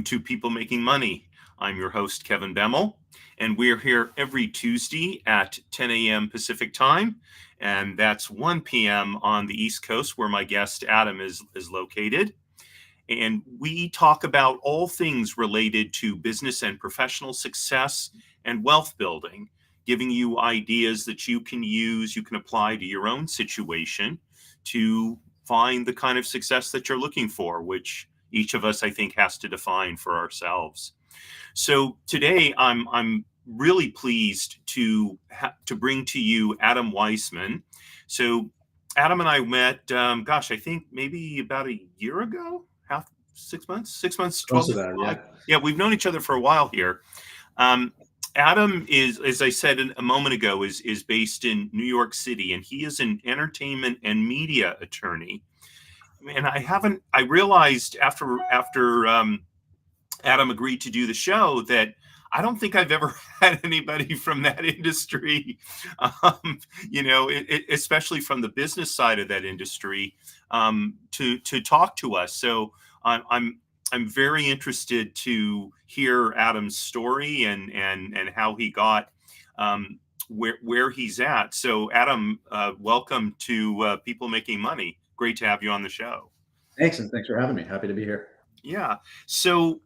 to People Making Money. I'm your host, Kevin Bemmel, and we're here every Tuesday at 10 a.m. Pacific time, and that's 1 p.m. on the East Coast, where my guest Adam is located. And we talk about all things related to business and professional success and wealth building, giving you ideas that you can use, you can apply to your own situation to find the kind of success that you're looking for, which each of us, I think, has to define for ourselves. So today, I'm really pleased to bring to you Adam Weissman. So Adam and I met, I think maybe about a year ago, 6 months, 12 months. Yeah, we've known each other for a while here. Adam is, as I said a moment ago, is based in New York City, and he is an entertainment and media attorney. And I realized after Adam agreed to do the show that I don't think I've ever had anybody from that industry, especially from the business side of that industry, to talk to us. So I'm very interested to hear Adam's story and how he got where he's at. So Adam, welcome to People Making Money. Great to have you on the show. Thanks, and thanks for having me. Happy to be here. Yeah. So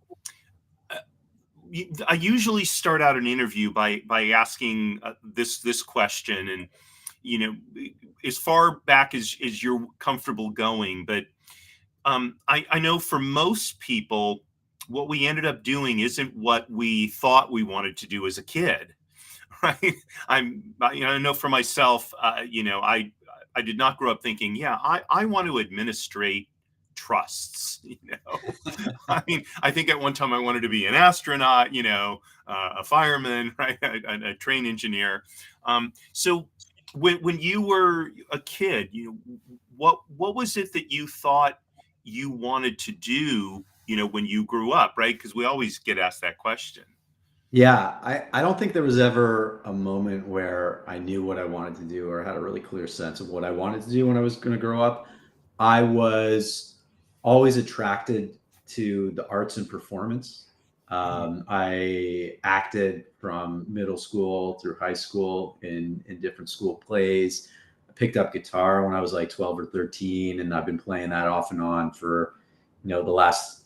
I usually start out an interview by asking this question, and as far back as you're comfortable going, but I know for most people, what we ended up doing isn't what we thought we wanted to do as a kid, right? I know for myself, I did not grow up thinking, I want to administrate trusts. I mean, I think at one time I wanted to be an astronaut, a fireman, right, a train engineer. So when you were a kid, what was it that you thought you wanted to do, when you grew up, right? Because we always get asked that question. Yeah, I don't think there was ever a moment where I knew what I wanted to do or had a really clear sense of what I wanted to do when I was going to grow up. I was always attracted to the arts and performance. I acted from middle school through high school in different school plays. I picked up guitar when I was like 12 or 13, and I've been playing that off and on for, the last,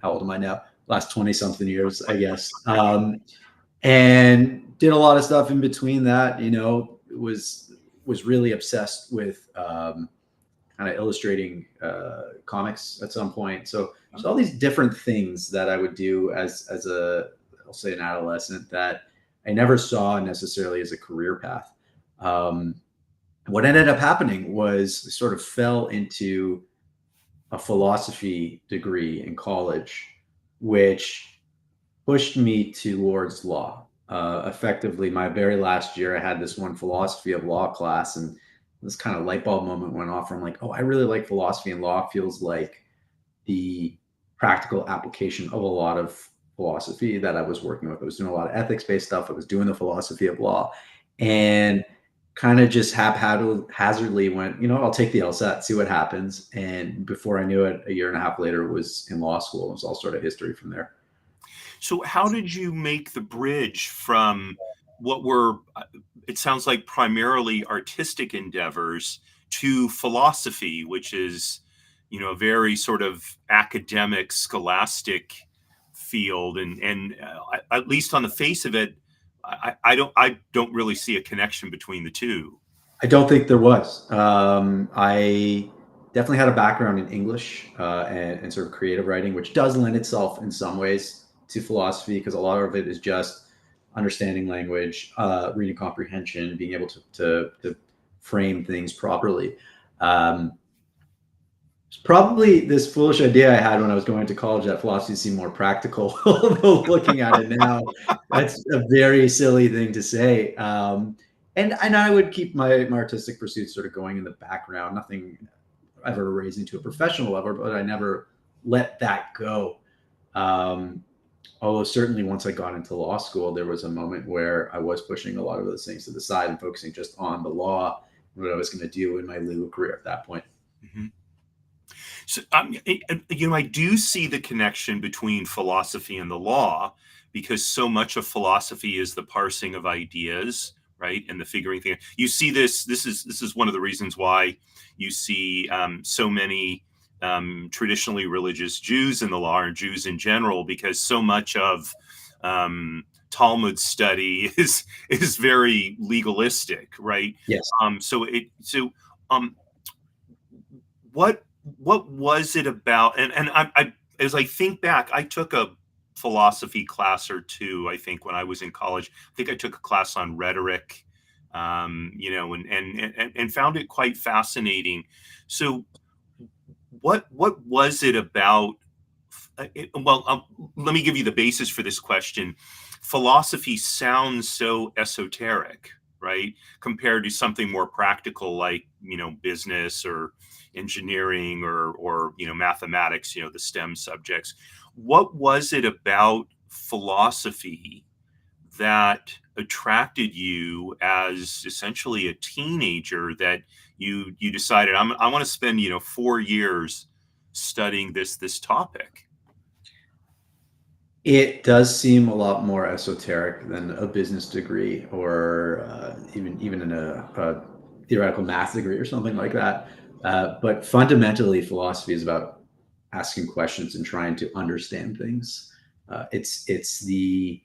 how old am I now? Last 20 something years, I guess. And did a lot of stuff in between that, was really obsessed with kind of illustrating comics at some point. So there's all these different things that I would do as I'll say an adolescent that I never saw necessarily as a career path. What ended up happening was I sort of fell into a philosophy degree in college, which pushed me towards law. Effectively, my very last year, I had this one philosophy of law class, and this kind of light bulb moment went off. I'm like, oh, I really like philosophy, and law feels like the practical application of a lot of philosophy that I was working with. I was doing a lot of ethics-based stuff. I was doing the philosophy of law, and kind of just haphazardly went, I'll take the LSAT, see what happens. And before I knew it, a year and a half later, it was in law school. It was all sort of history from there. So how did you make the bridge from what were, it sounds like, primarily artistic endeavors to philosophy, which is, a very sort of academic, scholastic field, and at least on the face of it, I don't really see a connection between the two. I don't think there was. I definitely had a background in English and sort of creative writing, which does lend itself in some ways to philosophy, because a lot of it is just understanding language, reading comprehension, being able to frame things properly. It's probably this foolish idea I had when I was going to college that philosophy seemed more practical. Although looking at it now, that's a very silly thing to say. And I would keep my artistic pursuits sort of going in the background. Nothing ever raising to a professional level, but I never let that go. Although certainly once I got into law school, there was a moment where I was pushing a lot of those things to the side and focusing just on the law, what I was going to do in my legal career at that point. Mm-hmm. So, I do see the connection between philosophy and the law, because so much of philosophy is the parsing of ideas, right, and the figuring thing. You see this. This is one of the reasons why you see so many traditionally religious Jews in the law, and Jews in general, because so much of Talmud study is very legalistic, right? Yes. Um, what was it about? And I as I think back, I took a philosophy class or two. I think when I was in college, I think I took a class on rhetoric, and found it quite fascinating. So, what was it about? Well, let me give you the basis for this question. Philosophy sounds so esoteric, right, compared to something more practical like business or engineering or mathematics, the STEM subjects. What was it about philosophy that attracted you as essentially a teenager, that you decided I want to spend 4 years studying this topic? It does seem a lot more esoteric than a business degree, or even in a theoretical math degree or something like that. But fundamentally, philosophy is about asking questions and trying to understand things. It's the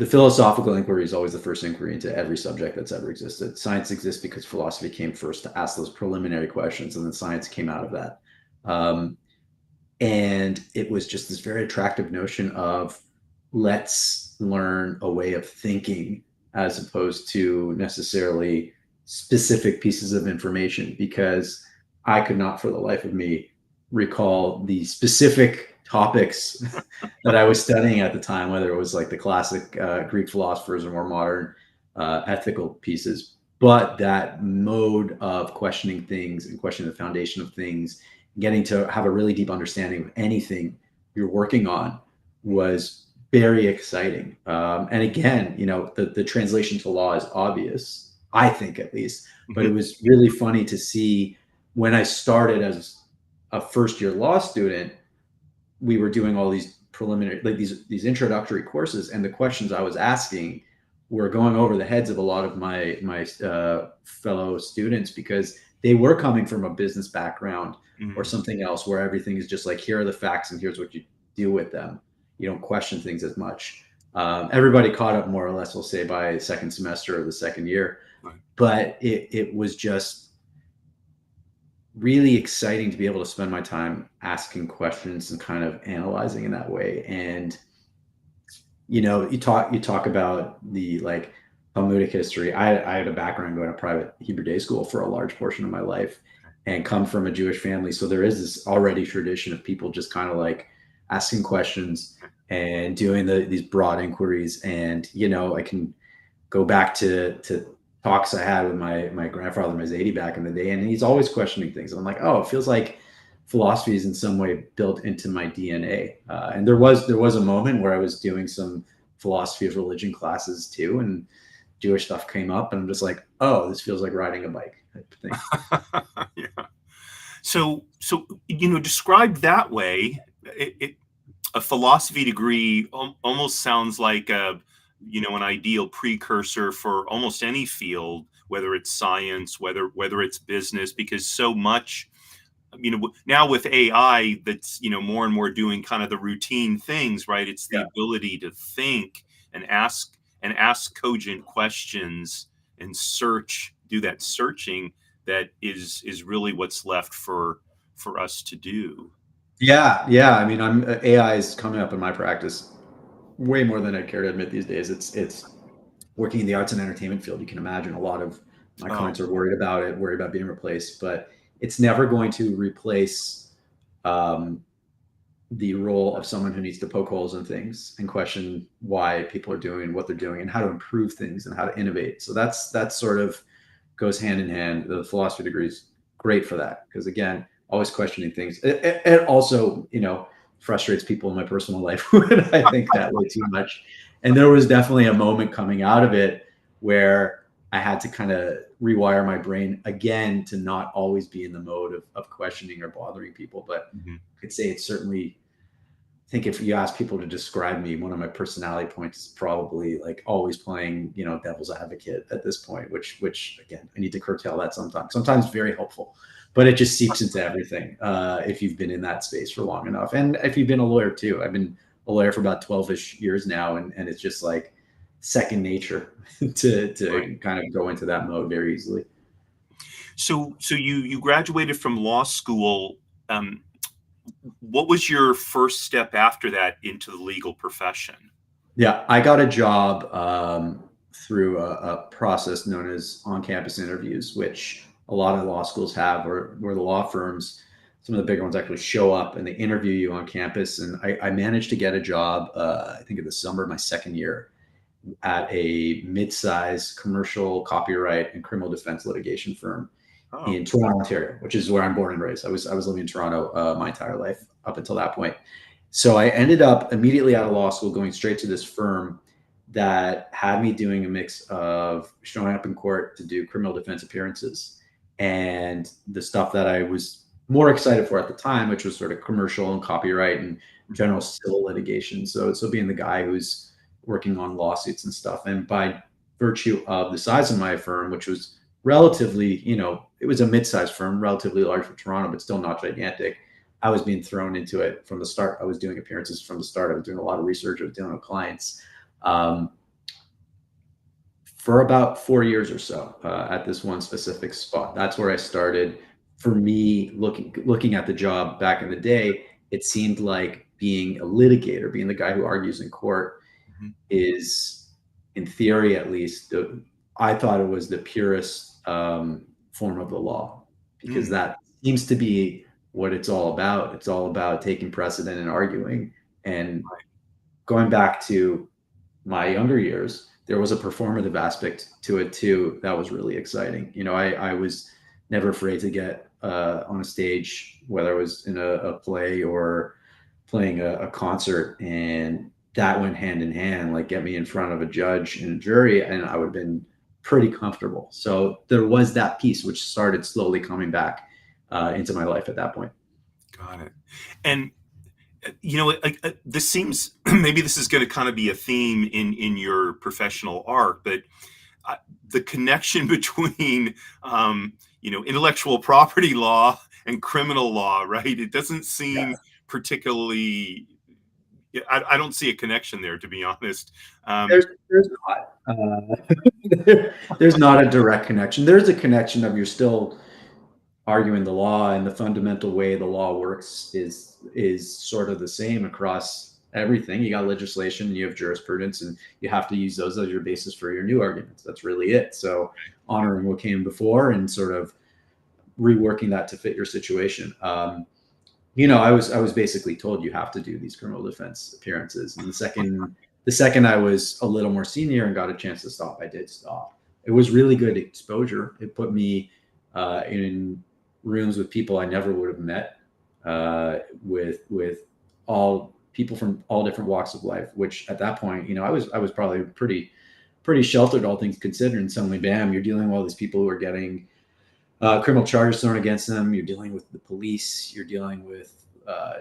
philosophical inquiry is always the first inquiry into every subject that's ever existed. Science exists because philosophy came first to ask those preliminary questions, and then science came out of that. Um, and it was just this very attractive notion of, let's learn a way of thinking as opposed to necessarily specific pieces of information, because I could not for the life of me recall the specific topics that I was studying at the time, whether it was like the classic Greek philosophers or more modern ethical pieces. But that mode of questioning things and questioning the foundation of things, getting to have a really deep understanding of anything you're working on, was very exciting. And again, the translation to law is obvious, I think at least, but it was really funny to see when I started as a first year law student, we were doing all these preliminary, like these introductory courses, and the questions I was asking were going over the heads of a lot of my fellow students, because they were coming from a business background or something else, where everything is just like, here are the facts and here's what you do with them. You don't question things as much. Everybody caught up more or less, we'll say, by second semester or the second year. Right. But it was just really exciting to be able to spend my time asking questions and kind of analyzing in that way. And you talk about the like Talmudic history. I had a background going to private Hebrew day school for a large portion of my life, and come from a Jewish family. So there is this already tradition of people just kind of like asking questions and doing these broad inquiries. And I can go back to talks I had with my grandfather, my Zadie, back in the day, and he's always questioning things. And I'm like, oh, it feels like philosophy is in some way built into my DNA. And there was a moment where I was doing some philosophy of religion classes too, and Jewish stuff came up, and I'm just like, oh, this feels like riding a bike type of thing. Yeah. So described that way, a philosophy degree almost sounds like an ideal precursor for almost any field, whether it's science, whether it's business, because so much, now with AI, that's more and more doing kind of the routine things, right? It's the ability to think and ask cogent questions and do that searching, that is really what's left for us to do. Yeah. I mean, AI is coming up in my practice way more than I care to admit these days. It's working in the arts and entertainment field. You can imagine a lot of my clients are worried about being replaced, but it's never going to replace the role of someone who needs to poke holes in things and question why people are doing what they're doing and how to improve things and how to innovate. So that's sort of goes hand in hand. The philosophy degree is great for that, because again, always questioning things. It also, frustrates people in my personal life when I think that way too much. And there was definitely a moment coming out of it where I had to kind of rewire my brain again to not always be in the mode of questioning or bothering people. But Mhm. I could say it's certainly, I think if you ask people to describe me, one of my personality points is probably like always playing, devil's advocate at this point, which again, I need to curtail that sometimes. Sometimes very helpful, but it just seeps into everything. If you've been in that space for long enough, and if you've been a lawyer too, I've been a lawyer for about 12-ish years now, and it's just like second nature Right. to kind of go into that mode very easily. So you graduated from law school. Um, what was your first step after that into the legal profession? Yeah, I got a job through a process known as on-campus interviews, which a lot of law schools have, where the law firms, some of the bigger ones, actually show up and they interview you on campus. And I managed to get a job, I think in the summer of my second year, at a mid-sized commercial copyright and criminal defense litigation firm Oh, in Toronto, Ontario, which is where I'm born and raised. I was living in Toronto my entire life up until that point. So I ended up immediately out of law school going straight to this firm that had me doing a mix of showing up in court to do criminal defense appearances and the stuff that I was more excited for at the time, which was sort of commercial and copyright and mhm. general civil litigation. So being the guy who's working on lawsuits and stuff. And by virtue of the size of my firm, which was relatively, it was a mid-sized firm, relatively large for Toronto, but still not gigantic. I was being thrown into it from the start. I was doing appearances from the start. I was doing a lot of research. I was dealing with clients um, for about 4 years or so at this one specific spot. That's where I started. For me, looking at the job back in the day, it seemed like being a litigator, being the guy who argues in court, Mhm. is, in theory at least, I thought it was the purest form of the law, because Mm, that seems to be what it's all about. It's all about taking precedent and arguing. And right. going back to my younger years, there was a performative aspect to it too that was really exciting. I was never afraid to get on a stage, whether it was in a play or playing a concert, and that went hand in hand. Like, get me in front of a judge and a jury, and I would have been pretty comfortable. So there was that piece which started slowly coming back into my life at that point. Got it. And this seems maybe this is going to kind of be a theme in your professional arc, but uh, the connection between intellectual property law and criminal law, right? It doesn't Yeah. seem particularly. I don't see a connection there, to be honest. Um, There's not. There's not a direct connection. There's a connection of, you're still arguing the law, and the fundamental way the law works is sort of the same across everything. You got legislation, and you have jurisprudence, and you have to use those as your basis for your new arguments. That's really it. So honoring what came before and sort of reworking that to fit your situation. I was basically told you have to do these criminal defense appearances, and the second I was a little more senior and got a chance to stop, I did stop. It was really good exposure. It put me in rooms with people I never would have met, with all people from all different walks of life. Which at that point, I was probably pretty sheltered, all things considered. And suddenly, bam, you're dealing with all these people who are getting criminal charges thrown against them. You're dealing with the police. You're dealing with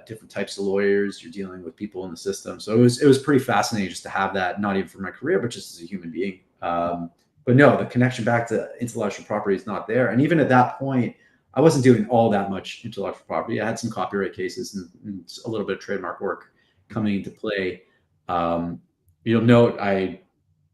different types of lawyers. You're dealing with people in the system. So it was pretty fascinating just to have that, not even for my career, but just as a human being. But no, the connection back to intellectual property is not there. And even at that point, I wasn't doing all that much intellectual property. I had some copyright cases and a little bit of trademark work coming into play. Um, you'll note I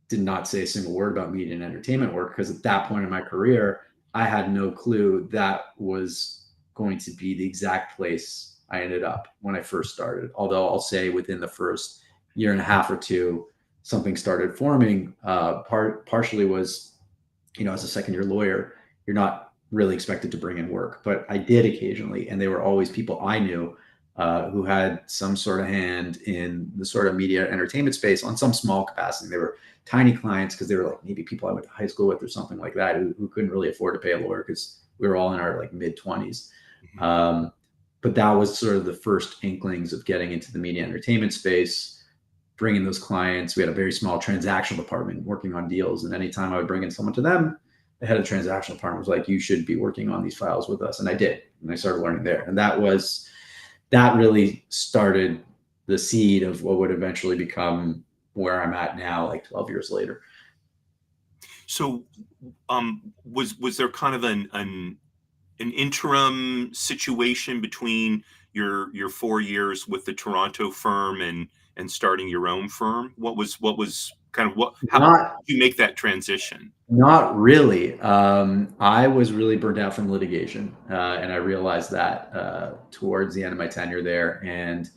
did not say a single word about media and entertainment work, because at that point in my career, I had no clue that was going to be the exact place I ended up when I first started. Although I'll say within the first year and a half or two, something started forming. Partially was, as a second year lawyer, you're not really expected to bring in work, but I did occasionally, and they were always people I knew who had some sort of hand in the sort of media entertainment space on some small capacity. They were tiny clients because they were like maybe people I went to high school with or something like that, who couldn't really afford to pay a lawyer because we were all in our like mid-20s. mhm. But that was sort of the first inklings of getting into the media entertainment space. bring in those clients. We had a very small transactional department working on deals. And anytime I would bring in someone to them, the head of the transactional department was like, you should be working on these files with us. And I did. And I started learning there. And that really started the seed of what would eventually become where I'm at now, like 12 years later. So, was there kind of an interim situation between your 4 years with the Toronto firm and starting your own firm? What was kind of how Not did you make that transition? Not really. I was really burned out from litigation, and I realized that towards the end of my tenure there. And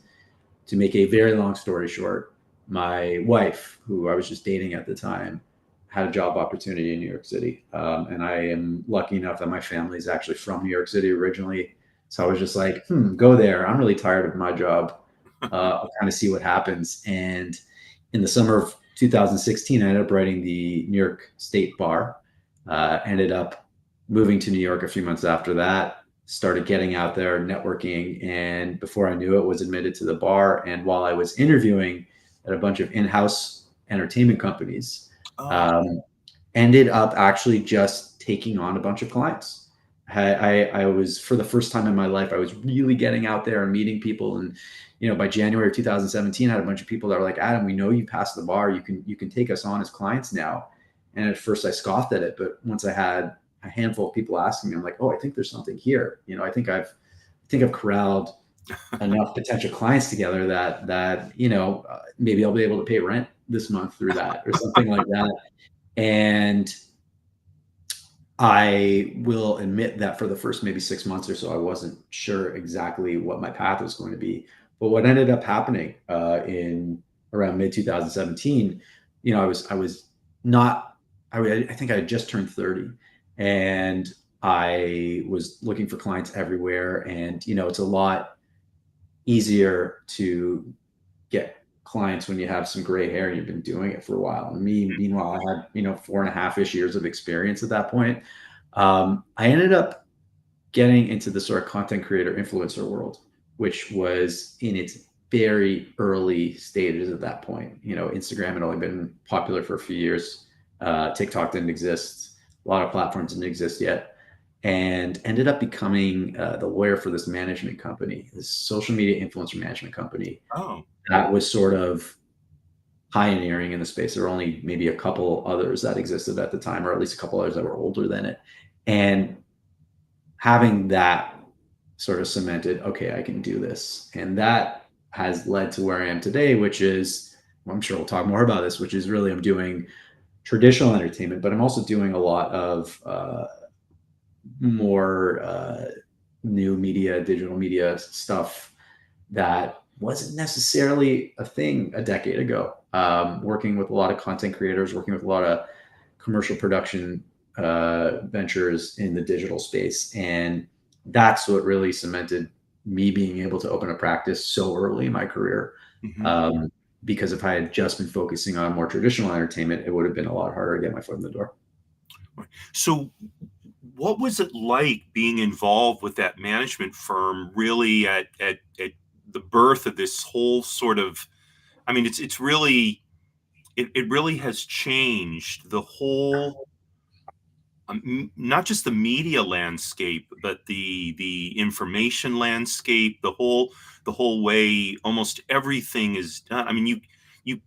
to make a very long story short, my wife, who I was just dating at the time, had a job opportunity in New York City, and I am lucky enough that my family is actually from New York City originally. So I was just like, go there. I'm really tired of my job. I'll kind of see what happens. And in the summer of 2016, I ended up writing the New York State Bar. Ended up moving to New York a few months after that, started getting out there, networking. And before I knew it, was admitted to the bar. And while I was interviewing at a bunch of in-house entertainment companies, Oh, um, ended up actually just taking on a bunch of clients. I was, for the first time in my life, I was really getting out there and meeting people. And by January of 2017, I had a bunch of people that were like, Adam, we know you passed the bar. You can take us on as clients now. And at first I scoffed at it, but once I had a handful of people asking me, I'm like, oh, I think there's something here. I think I've corralled enough potential clients together that maybe I'll be able to pay rent this month through that or something like that. And I will admit that for the first maybe 6 months or so, I wasn't sure exactly what my path was going to be. But what ended up happening in around mid 2017, I was not. I think I had just turned 30, and I was looking for clients everywhere. And it's a lot easier to get clients when you have some gray hair and you've been doing it for a while. And me, meanwhile, I had 4.5-ish years of experience at that point. I ended up getting into the sort of content creator influencer world, which was in its very early stages at that point. Instagram had only been popular for a few years. TikTok didn't exist. A lot of platforms didn't exist yet. And ended up becoming the lawyer for this management company, this social media influencer management company oh, that was sort of pioneering in the space. There were only maybe a couple others that existed at the time, or at least a couple others that were older than it. And having that sort of cemented, okay, I can do this. And that has led to where I am today, which is, I'm sure we'll talk more about this, which is really I'm doing traditional entertainment, but I'm also doing a lot of more new media, digital media stuff that wasn't necessarily a thing a decade ago. Working with a lot of content creators, working with a lot of commercial production ventures in the digital space. And that's what really cemented me being able to open a practice so early in my career. mhm. Um, because if I had just been focusing on more traditional entertainment, it would have been a lot harder to get my foot in the door. So, what was it like being involved with that management firm? Really, at the birth of this whole sort of, I mean, it's really it really has changed the whole, not just the media landscape, but the information landscape, the whole way almost everything is done. I mean, you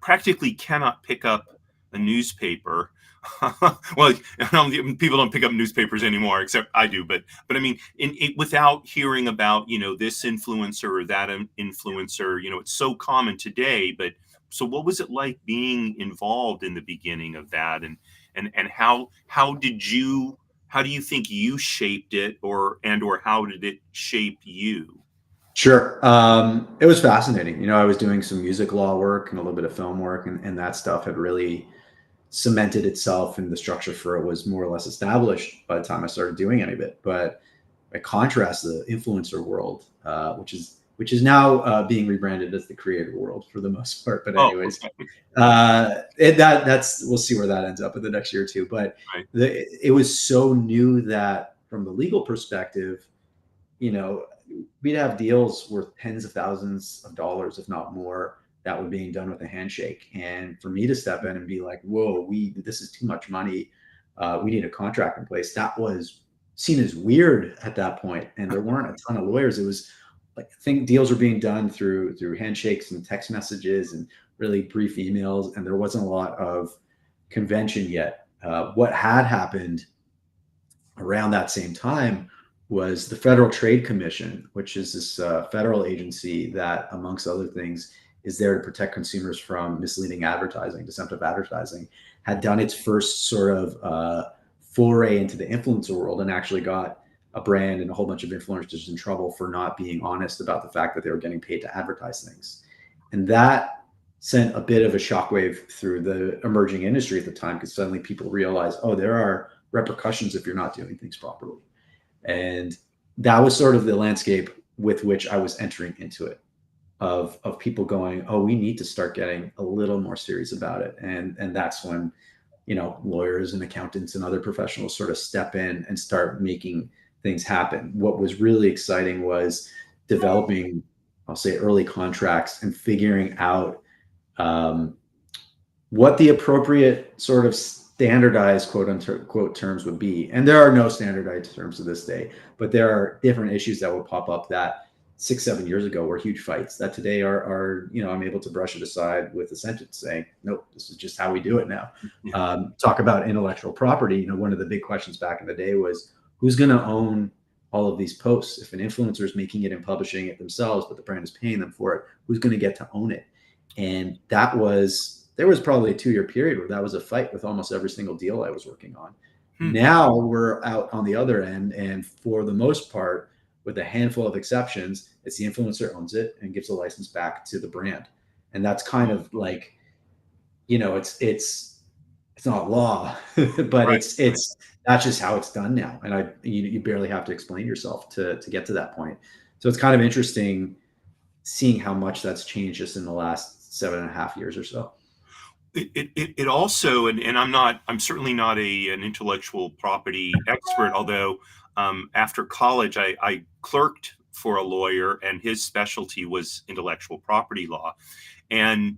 practically cannot pick up a newspaper. Well, people don't pick up newspapers anymore, except I do. But I mean, without hearing about this influencer or that influencer, it's so common today. But so, what was it like being involved in the beginning of that, and how do you think you shaped it, or how did it shape you? Sure. It was fascinating. I was doing some music law work and a little bit of film work, and that stuff had really cemented itself, and the structure for it was more or less established by the time I started doing any of it. But by contrast, the influencer world, which is now being rebranded as the creator world for the most part. But Oh, anyways, okay. that's we'll see where that ends up in the next year or two. But Right. it was so new that from the legal perspective, you know, we'd have deals worth tens of thousands of dollars, if not more, that were being done with a handshake. And for me to step in and be like, whoa, this is too much money. We need a contract in place. That was seen as weird at that point. And there weren't a ton of lawyers. It was like, I think deals were being done through handshakes and text messages and really brief emails. And there wasn't a lot of convention yet. What had happened around that same time was the Federal Trade Commission, which is this federal agency that, amongst other things, is there to protect consumers from misleading advertising, deceptive advertising, had done its first sort of foray into the influencer world and actually got a brand and a whole bunch of influencers in trouble for not being honest about the fact that they were getting paid to advertise things. And that sent a bit of a shockwave through the emerging industry at the time, because suddenly people realized, oh, there are repercussions if you're not doing things properly. And that was sort of the landscape with which I was entering into it, of people going, oh, we need to start getting a little more serious about it. And that's when, you know, lawyers and accountants and other professionals sort of step in and start making things happen. What was really exciting was developing, I'll say, early contracts and figuring out what the appropriate sort of standardized quote unquote terms would be. And there are no standardized terms to this day, but there are different issues that would pop up that 6-7 years ago were huge fights that today are, you know, I'm able to brush it aside with a sentence saying, nope, this is just how we do it now. Talk about intellectual property. You know, one of the big questions back in the day was, who's going to own all of these posts? If an influencer is making it and publishing it themselves, but the brand is paying them for it, who's going to get to own it? And there was probably a 2-year period where that was a fight with almost every single deal I was working on. Now we're out on the other end, and for the most part, with a handful of exceptions, it's the influencer owns it and gives the license back to the brand. And that's kind of like, you know, it's not law, but Right. it's that's just how it's done now. And you barely have to explain yourself to get to that point. So it's kind of interesting seeing how much that's changed just in the last 7.5 years or so. It also, and I'm certainly not an intellectual property expert, although after college I clerked for a lawyer and his specialty was intellectual property law. And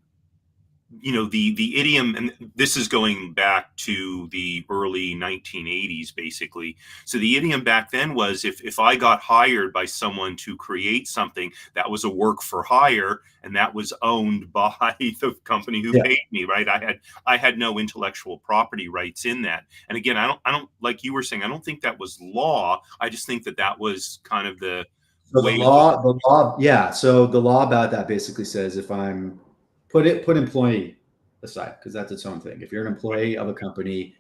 you know, the idiom, and this is going back to the early 1980s, basically. So the idiom back then was, if I got hired by someone to create something, that was a work for hire, and that was owned by the company who paid me, right? I had no intellectual property rights in that. And again, I don't like you were saying, I don't think that was law. I just think that was kind of the So way. the law, yeah. So the law about that basically says, if I'm put employee aside, because that's its own thing. If you're an employee of a company,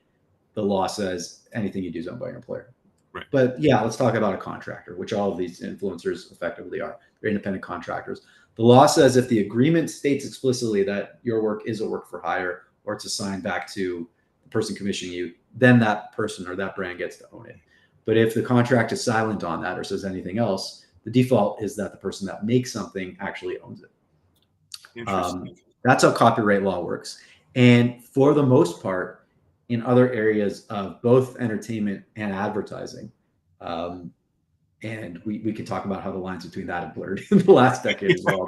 the law says anything you do is owned by your employer. Right. But yeah, let's talk about a contractor, which all of these influencers effectively are. They're independent contractors. The law says if the agreement states explicitly that your work is a work for hire, or it's assigned back to the person commissioning you, then that person or that brand gets to own it. But if the contract is silent on that or says anything else, the default is that the person that makes something actually owns it. That's how copyright law works. And for the most part, in other areas of both entertainment and advertising, and we could talk about how the lines between that have blurred in the last decade as well.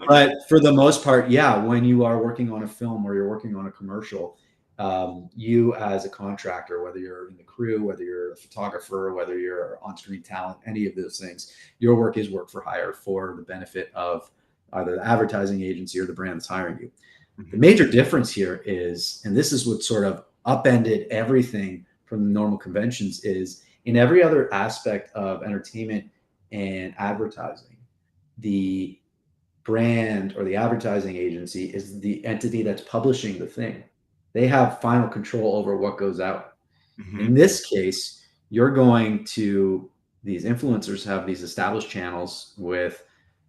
But for the most part, yeah, when you are working on a film or you're working on a commercial, you as a contractor, whether you're in the crew, whether you're a photographer, whether you're on-screen talent, any of those things, your work is work for hire for the benefit of either the advertising agency or the brand that's hiring you. The major difference here is, and this is what sort of upended everything from the normal conventions, is in every other aspect of entertainment and advertising, the brand or the advertising agency is the entity that's publishing the thing. They have final control over what goes out. In this case, you're going to, these influencers have these established channels with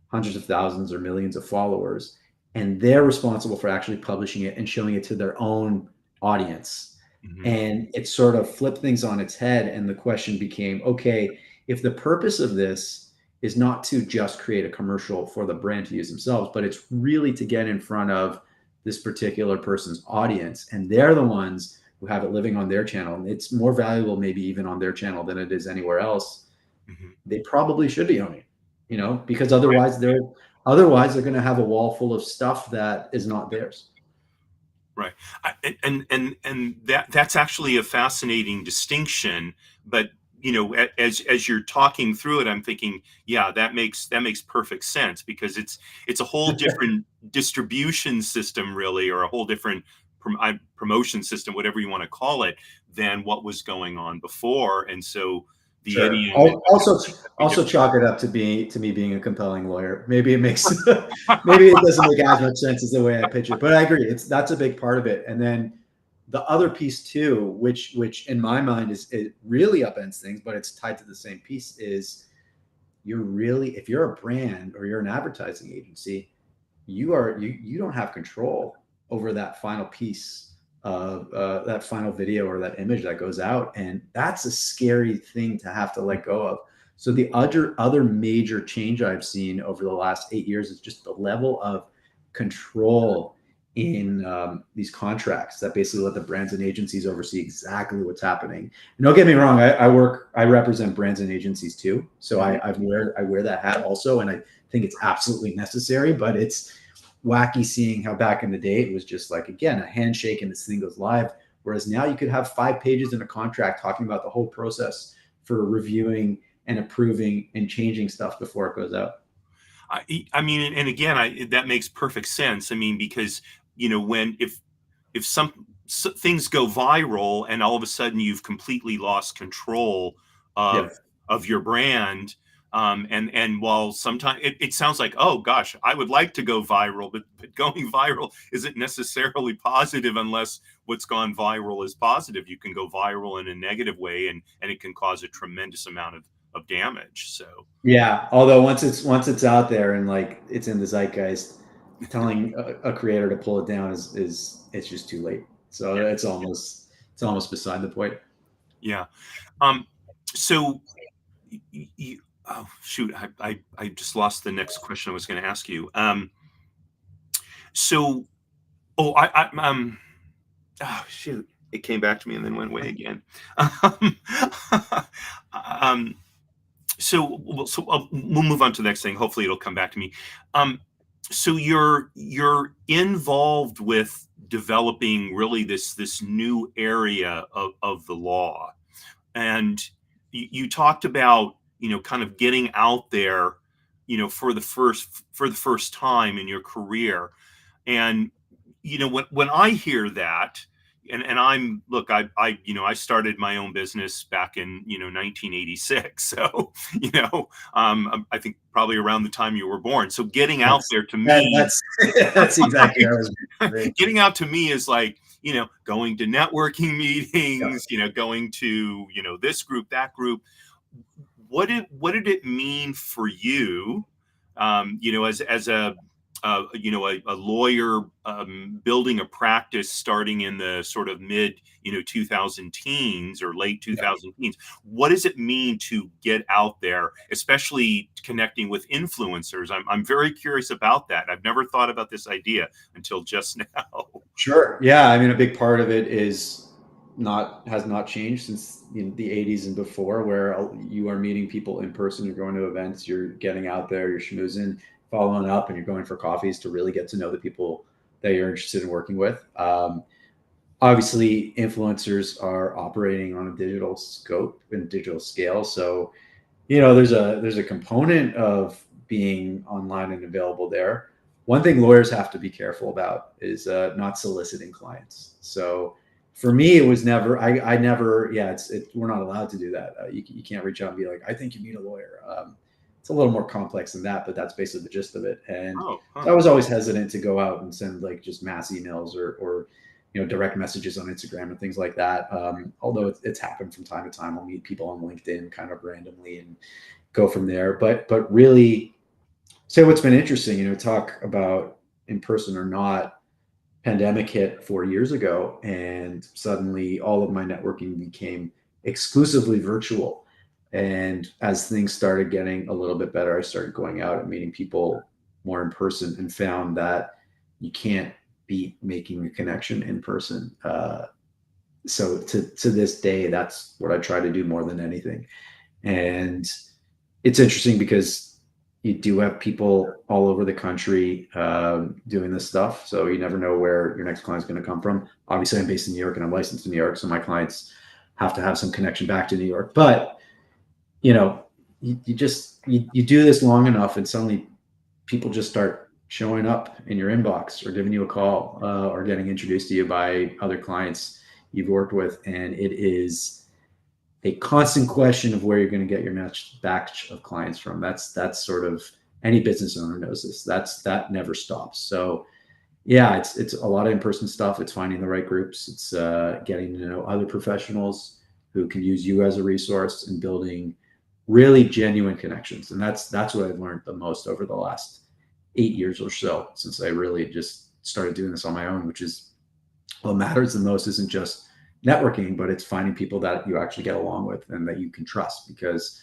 hundreds of thousands or millions of followers, and they're responsible for actually publishing it and showing it to their own audience. And it sort of flipped things on its head. And the question became, okay, if the purpose of this is not to just create a commercial for the brand to use themselves, but it's really to get in front of this particular person's audience, and they're the ones who have it living on their channel, and it's more valuable maybe even on their channel than it is anywhere else, they probably should be owning it, you know, because otherwise they're Otherwise, they're going to have a wall full of stuff that is not theirs. Right. And that's actually a fascinating distinction. But as you're talking through it, I'm thinking, yeah, that makes perfect sense, because it's a whole different distribution system, really, or a whole different promotion system, whatever you want to call it, than what was going on before. And so the Sure. idiom would be Also different. chalk it up to me being a compelling lawyer. Maybe it makes maybe it doesn't make as much sense as the way I pitch it, but I agree. That's a big part of it. And then the other piece too, which in my mind is it really upends things, but it's tied to the same piece, is if you're a brand or you're an advertising agency, you don't have control over that final piece of that final video or that image that goes out, and that's a scary thing to have to let go of. So the other major change I've seen over the last 8 years is just the level of control in these contracts that basically let the brands and agencies oversee exactly what's happening. And don't get me wrong, I represent brands and agencies too, so I wear that hat also, and I think it's absolutely necessary. But it's wacky seeing how back in the day it was just like, again, a handshake and this thing goes live, whereas now you could have 5 pages in a contract talking about the whole process for reviewing and approving and changing stuff before it goes out. I mean, and again, that makes perfect sense. I mean, because when if things go viral and all of a sudden you've completely lost control Yeah. of your brand, and while sometimes it sounds like, oh gosh, I would like to go viral, but going viral isn't necessarily positive unless what's gone viral is positive. You can go viral in a negative way, and it can cause a tremendous amount of damage. So Yeah, although once it's out there and like it's in the zeitgeist, telling a creator to pull it down is it's just too late. So yeah, it's almost beside the point. yeah. Um, so oh shoot, I just lost the next question I was going to ask you. So oh oh shoot, it came back to me and then went away again. Um, um, we'll move on to the next thing. Hopefully, it'll come back to me. Um, so you're involved with developing really this new area of the law, and you talked about kind of getting out there, for the first time in your career. And when I hear that, and I'm look, I started my own business back in 1986, so I think probably around the time you were born. So getting out That's there to me, that's exactly how I was great. getting out to me is like going to networking Yeah. meetings, going to this group, that group. What did it mean for you, as a lawyer, building a practice starting in the sort of mid 2000 teens or late Yeah. 2000 teens? What does it mean to get out there, especially connecting with influencers? I'm very curious about that. I've never thought about this idea until just now. Sure. Yeah. I mean, a big part of it has not changed since the 80s and before, where you are meeting people in person, you're going to events, you're getting out there, you're schmoozing, following up, and you're going for coffees to really get to know the people that you're interested in working with. Obviously, influencers are operating on a digital scope and digital scale. So, there's a component of being online and available there. One thing lawyers have to be careful about is not soliciting clients. So for me, it was never, I never, yeah, we're not allowed to do that. You can't reach out and be like, I think you need a lawyer. It's a little more complex than that, but that's basically the gist of it. And Oh, so huh. I was always hesitant to go out and send like just mass emails or direct messages on Instagram and things like that. Although it's happened from time to time. I'll meet people on LinkedIn kind of randomly and go from there. But really, so what's been interesting, talk about in person or not. Pandemic hit 4 years ago, and suddenly all of my networking became exclusively virtual. And as things started getting a little bit better, I started going out and meeting people more in person, and found that you can't beat making a connection in person. So to this day, that's what I try to do more than anything. And it's interesting because you do have people all over the country doing this stuff. So you never know where your next client is going to come from. Obviously, I'm based in New York and I'm licensed in New York, so my clients have to have some connection back to New York. But you know, you do this long enough, and suddenly people just start showing up in your inbox or giving you a call or getting introduced to you by other clients you've worked with, and it is a constant question of where you're going to get your next batch of clients from. That's sort of, any business owner knows this. That never stops. So yeah, it's a lot of in-person stuff. It's finding the right groups. It's getting to know other professionals who can use you as a resource, and building really genuine connections. And that's what I've learned the most over the last 8 years or so, since I really just started doing this on my own, which is what matters the most. Isn't just networking, but it's finding people that you actually get along with and that you can trust. Because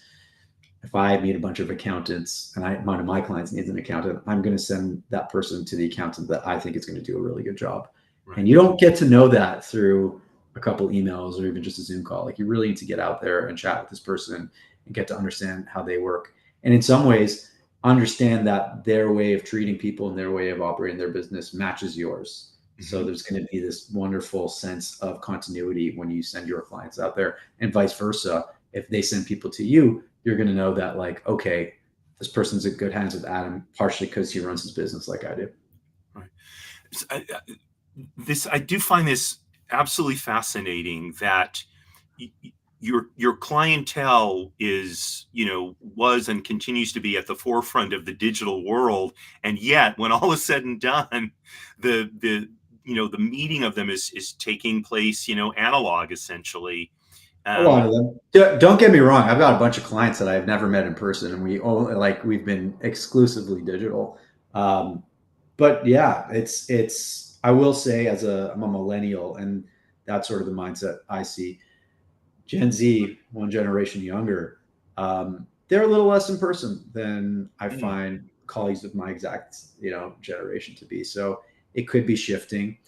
if I meet a bunch of accountants and one of my clients needs an accountant, I'm going to send that person to the accountant that I think is going to do a really good job. Right. And you don't get to know that through a couple emails or even just a Zoom call. Like, you really need to get out there and chat with this person and get to understand how they work. And in some ways, understand that their way of treating people and their way of operating their business matches yours. So there's going to be this wonderful sense of continuity when you send your clients out there, and vice versa. If they send people to you, you're going to know that, like, okay, this person's in good hands with Adam, partially because he runs his business like I do. Right. I do find this absolutely fascinating, that your clientele is, was and continues to be at the forefront of the digital world, and yet when all is said and done, the meeting of them is taking place, analog, essentially. A lot of them. Don't get me wrong. I've got a bunch of clients that I've never met in person, and we've been exclusively digital. But yeah, it's. I will say, I'm a millennial, and that's sort of the mindset I see. Gen Z, one generation younger, they're a little less in person than I find colleagues of my exact generation to be. So it could be shifting.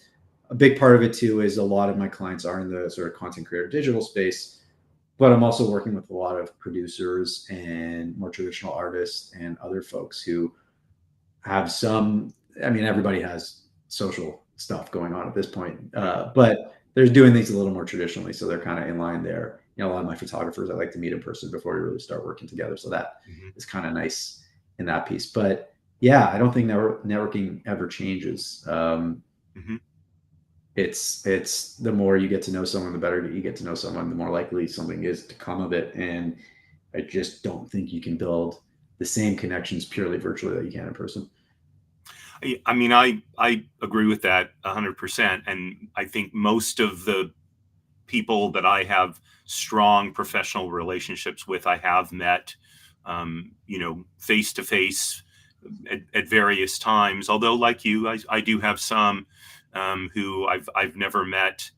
A big part of it too is a lot of my clients are in the sort of content creator digital space, but I'm also working with a lot of producers and more traditional artists and other folks who have some. I mean, everybody has social stuff going on at this point, but they're doing things a little more traditionally, so they're kind of in line there. A lot of my photographers I like to meet in person before we really start working together, so that is kind of nice in that piece. But yeah, I don't think networking ever changes. It's the more you get to know someone, the better you get to know someone, the more likely something is to come of it. And I just don't think you can build the same connections purely virtually that you can in person. I mean, I agree with that 100%. And I think most of the people that I have strong professional relationships with, I have met, face to face at various times. Although, like you, I do have some who I've never met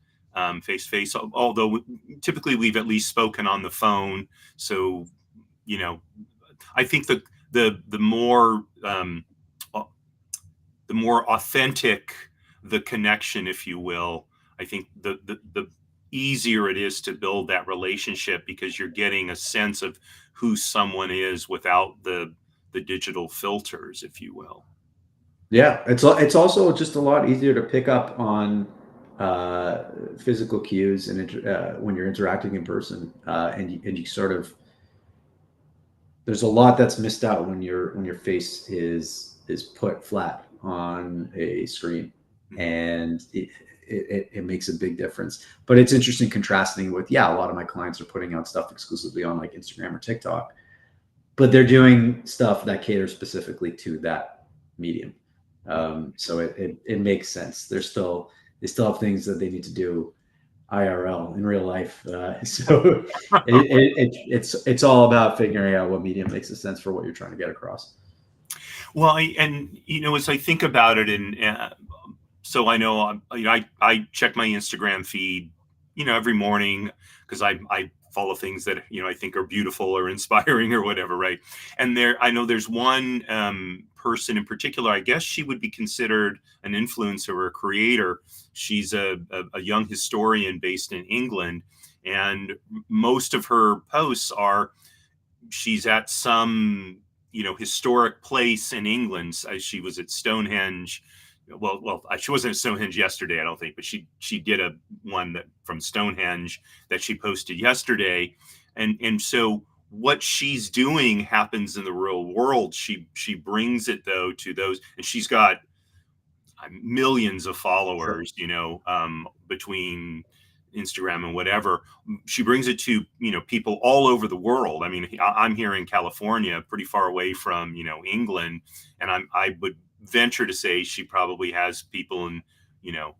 face to face. Although typically we've at least spoken on the phone. So, I think the more the more authentic the connection, if you will, I think the easier it is to build that relationship, because you're getting a sense of who someone is without the digital filters, if you will. Yeah, it's also just a lot easier to pick up on physical cues and when you're interacting in person, and you sort of, there's a lot that's missed out when your face is put flat on a screen, and it makes a big difference. But it's interesting contrasting with, a lot of my clients are putting out stuff exclusively on like Instagram or TikTok, but they're doing stuff that caters specifically to that medium. So it makes sense. They still have things that they need to do IRL in real life. So it's all about figuring out what medium makes a sense for what you're trying to get across. Well, as I think about it, and so I know, I check my Instagram feed, every morning, because I follow things that I think are beautiful or inspiring or whatever, right? And I know there's one person in particular. I guess she would be considered an influencer or a creator. She's a young historian based in England, and most of her posts are, she's at some historic place in England. She was at Stonehenge. She wasn't at Stonehenge yesterday, I don't think, but she did a one that from Stonehenge that she posted yesterday, and so what she's doing happens in the real world. She brings it though to those, and she's got millions of Sure. followers, between Instagram and whatever. She brings it to, people all over the world. I mean, I'm here in California, pretty far away from, England. And I would venture to say she probably has people in, you know,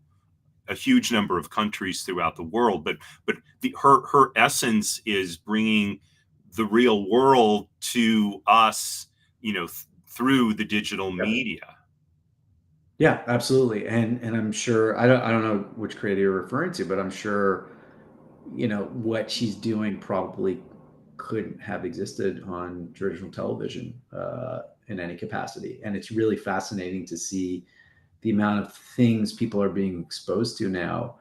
a huge number of countries throughout the world. But her essence is bringing the real world to us, through the digital Yep. media. Yeah, absolutely. And I'm sure I don't know which creator you're referring to, but I'm sure what she's doing probably couldn't have existed on traditional television in any capacity. And it's really fascinating to see the amount of things people are being exposed to now,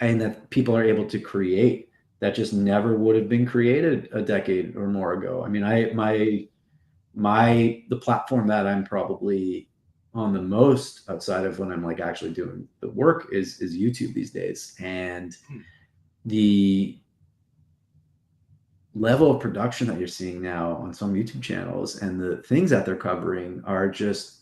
and that people are able to create that just never would have been created a decade or more ago. I mean, the platform that I'm probably on the most outside of when I'm like actually doing the work is YouTube these days. And the level of production that you're seeing now on some YouTube channels and the things that they're covering are just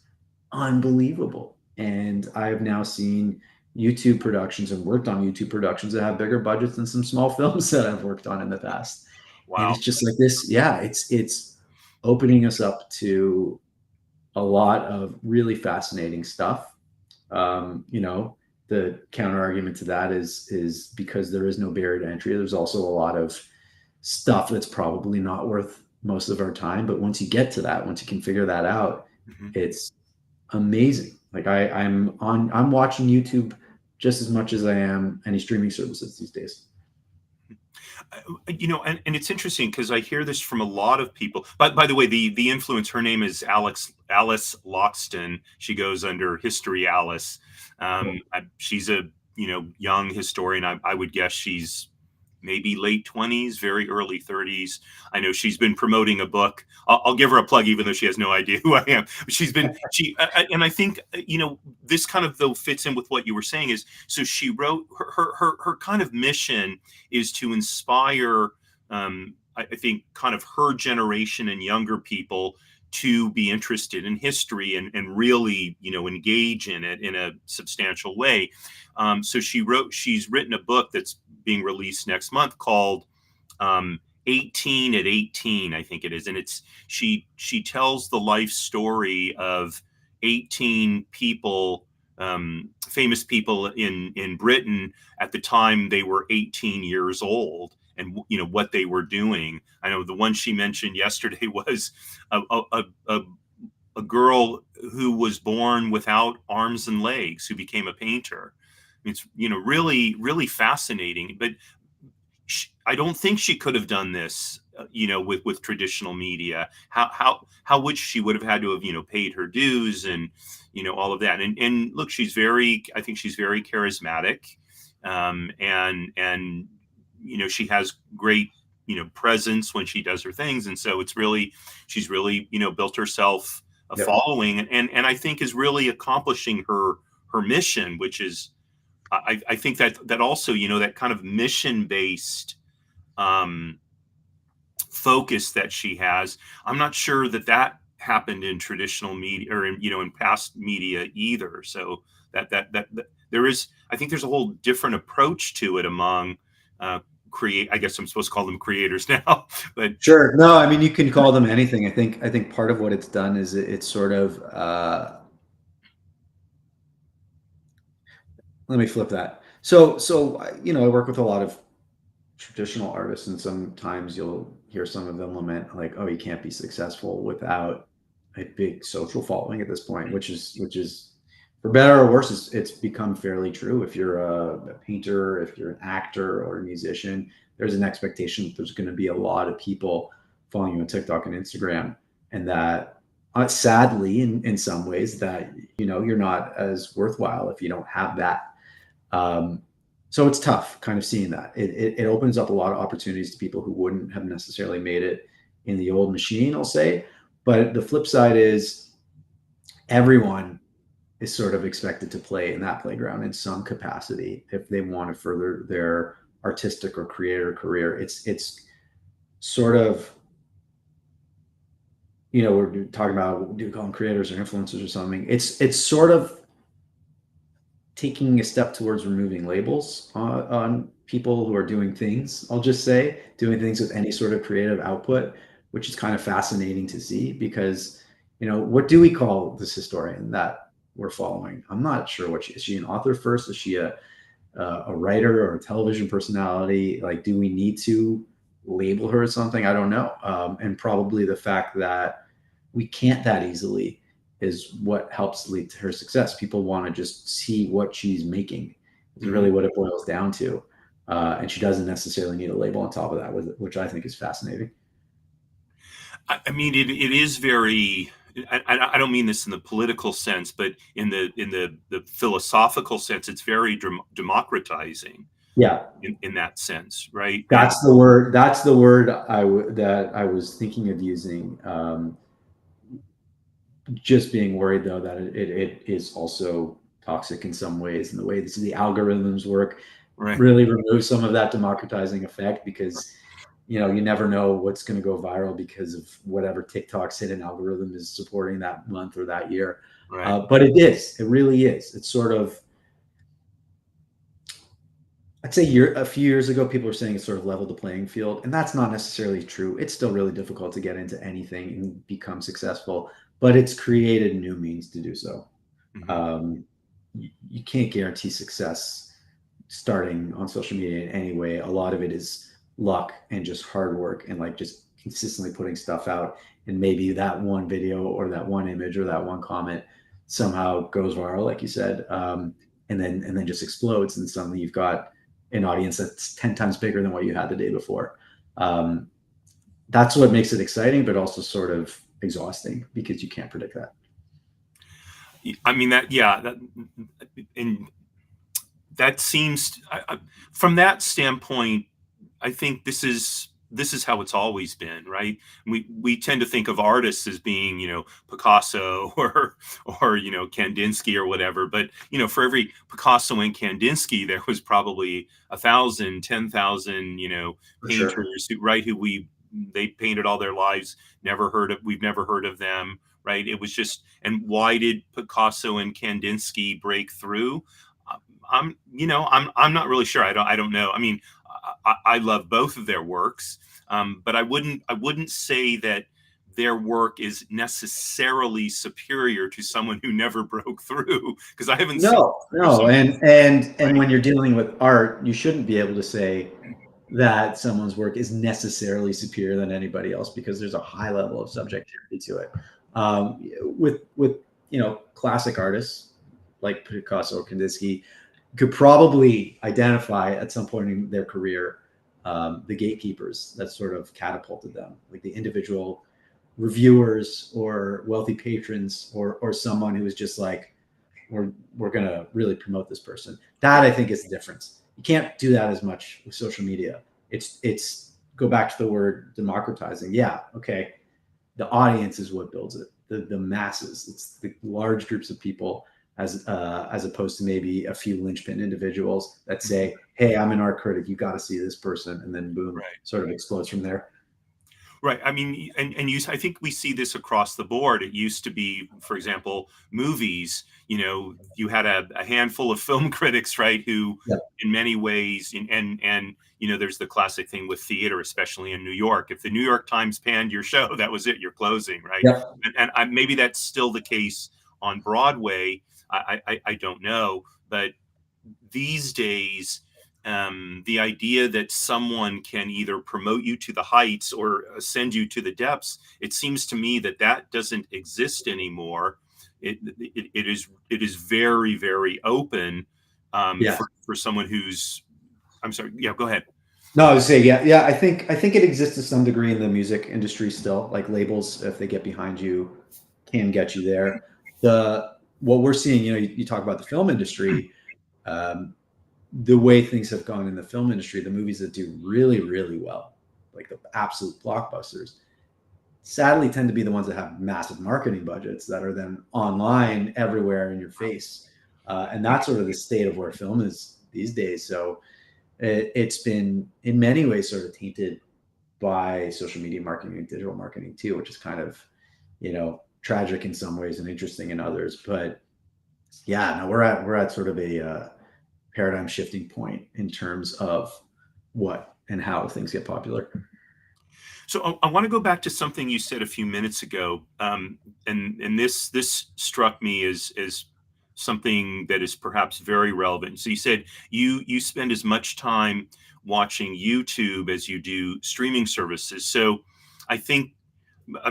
unbelievable. And I've now seen YouTube productions and worked on YouTube productions that have bigger budgets than some small films that I've worked on in the past. And Wow. it's just like this. Yeah, it's opening us up to a lot of really fascinating stuff. The counter argument to that is because there is no barrier to entry. There's also a lot of stuff that's probably not worth most of our time. But once you get to that, once you can figure that out, Mhm. it's amazing. Like I'm watching YouTube just as much as I am any streaming services these days. And it's interesting because I hear this from a lot of people. But by the way, the influence, her name is Alice Loxton. She goes under History Alice. She's a young historian. I would guess she's maybe late 20s, very early 30s. I know she's been promoting a book. I'll give her a plug, even though she has no idea who I am. But and I think this kind of though fits in with what you were saying is so she wrote her kind of mission is to inspire, I think, kind of her generation and younger people to be interested in history and really, engage in it in a substantial way. So she's written a book that's being released next month called 18 at 18, I think it is. And she tells the life story of 18 people, famous people in Britain at the time they were 18 years old, and what they were doing. I know the one she mentioned yesterday was a girl who was born without arms and legs who became a painter. It's really really fascinating. But I don't think she could have done this, with traditional media. How would she would have had to have paid her dues and all of that. And look, I think she's very charismatic, and she has great presence when she does her things, and so she's really built herself a Yep. following, and I think is really accomplishing her mission, which is I think that also that kind of mission based um, focus that she has. I'm not sure that happened in traditional media or in past media either. So that there is, I think there's a whole different approach to it among I guess I'm supposed to call them creators now, but Sure. No, I mean you can call them anything. I think part of what it's done is it's sort of let me flip that. So I work with a lot of traditional artists, and sometimes you'll hear some of them lament like, oh, you can't be successful without a big social following at this point, which is for better or worse, it's become fairly true. If you're a painter, if you're an actor or a musician, there's an expectation that there's going to be a lot of people following you on TikTok and Instagram, and that sadly, in some ways, that you're not as worthwhile if you don't have that. um, so it's tough kind of seeing that. It opens up a lot of opportunities to people who wouldn't have necessarily made it in the old machine, I'll say. But the flip side is everyone is sort of expected to play in that playground in some capacity if they want to further their artistic or creator career. It's sort of, you know, we're talking about, do we call them creators or influencers or something? It's sort of taking a step towards removing labels on people who are doing things. I'll just say doing things with any sort of creative output, which is kind of fascinating to see because, you know, what do we call this historian that we're following? I'm not sure what is she an author first? Is she a writer or a television personality? Like, do we need to label her as something? I don't know. And probably the fact that we can't that easily is what helps lead to her success. People want to just see what she's making. Is Mhm. really what it boils down to. And she doesn't necessarily need a label on top of that, which I think is fascinating. I mean, it is very. I don't mean this in the political sense, but in the philosophical sense, it's very democratizing Yeah, in that sense, right? And that's the word. That's the word that I was thinking of using. Just being worried though that it is also toxic in some ways, and the way the algorithms work right, really remove some of that democratizing effect because, you know, you never know what's going to go viral because of whatever TikTok's hidden algorithm is supporting that month or that year. right. But it really is. It's sort of, I'd say a few years ago, people were saying it sort of leveled the playing field, and that's not necessarily true. It's still really difficult to get into anything and become successful, but it's created new means to do so. Hmm. You can't guarantee success starting on social media in any way. A lot of it is luck and just hard work and like just consistently putting stuff out. And maybe that one video or that one image or that one comment somehow goes viral, like you said, and then just explodes, and suddenly you've got an audience that's 10 times bigger than what you had the day before. Um, that's what makes it exciting, but also sort of exhausting because you can't predict that. I mean that, yeah, and that seems from that standpoint. I think this is how it's always been, right? We tend to think of artists as being, Picasso or Kandinsky or whatever, but for every Picasso and Kandinsky, there was probably 1,000, 10,000, For sure. painters who they painted all their lives, we've never heard of them, right? It was just, and why did Picasso and Kandinsky break through? I'm not really sure. I don't know. I mean, I love both of their works, but I wouldn't say that their work is necessarily superior to someone who never broke through, because I haven't seen No, no, someone, and right. when you're dealing with art, you shouldn't be able to say that someone's work is necessarily superior than anybody else because there's a high level of subjectivity to it. With classic artists like Picasso or Kandinsky could probably identify at some point in their career the gatekeepers that sort of catapulted them, like the individual reviewers or wealthy patrons or someone who was just like, we're going to really promote this person. That I think is the difference. You can't do that as much with social media. It's go back to the word democratizing. Yeah, okay. The audience is what builds it. The masses. It's the large groups of people as opposed to maybe a few linchpin individuals that say, "Hey, I'm an art critic. You got to see this person," and then boom, Right. sort of explodes from there. Right. I mean, I think we see this across the board. It used to be, for example, movies. You had a handful of film critics, right, who, Yeah. in many ways, and there's the classic thing with theater, especially in New York. If the New York Times panned your show, that was it. You're closing, right? Yep. And maybe that's still the case on Broadway. I don't know, but these days, the idea that someone can either promote you to the heights or send you to the depths, it seems to me that that doesn't exist anymore. It is very, very open, Yeah. for someone who's. I'm sorry. Yeah, go ahead. No, I was saying, yeah, yeah. I think it exists to some degree in the music industry still. Like labels, if they get behind you, can get you there. The what we're seeing, you talk about the film industry, um, the way things have gone in the film industry, the movies that do really, really well, like the absolute blockbusters, sadly tend to be the ones that have massive marketing budgets that are then online everywhere in your face. And that's sort of the state of where film is these days. So it's been in many ways sort of tainted by social media marketing and digital marketing too, which is kind of, tragic in some ways and interesting in others. But yeah, no, we're at sort of a paradigm shifting point in terms of what and how things get popular. So I want to go back to something you said a few minutes ago, and this struck me as something that is perhaps very relevant. So you said you spend as much time watching YouTube as you do streaming services. So I think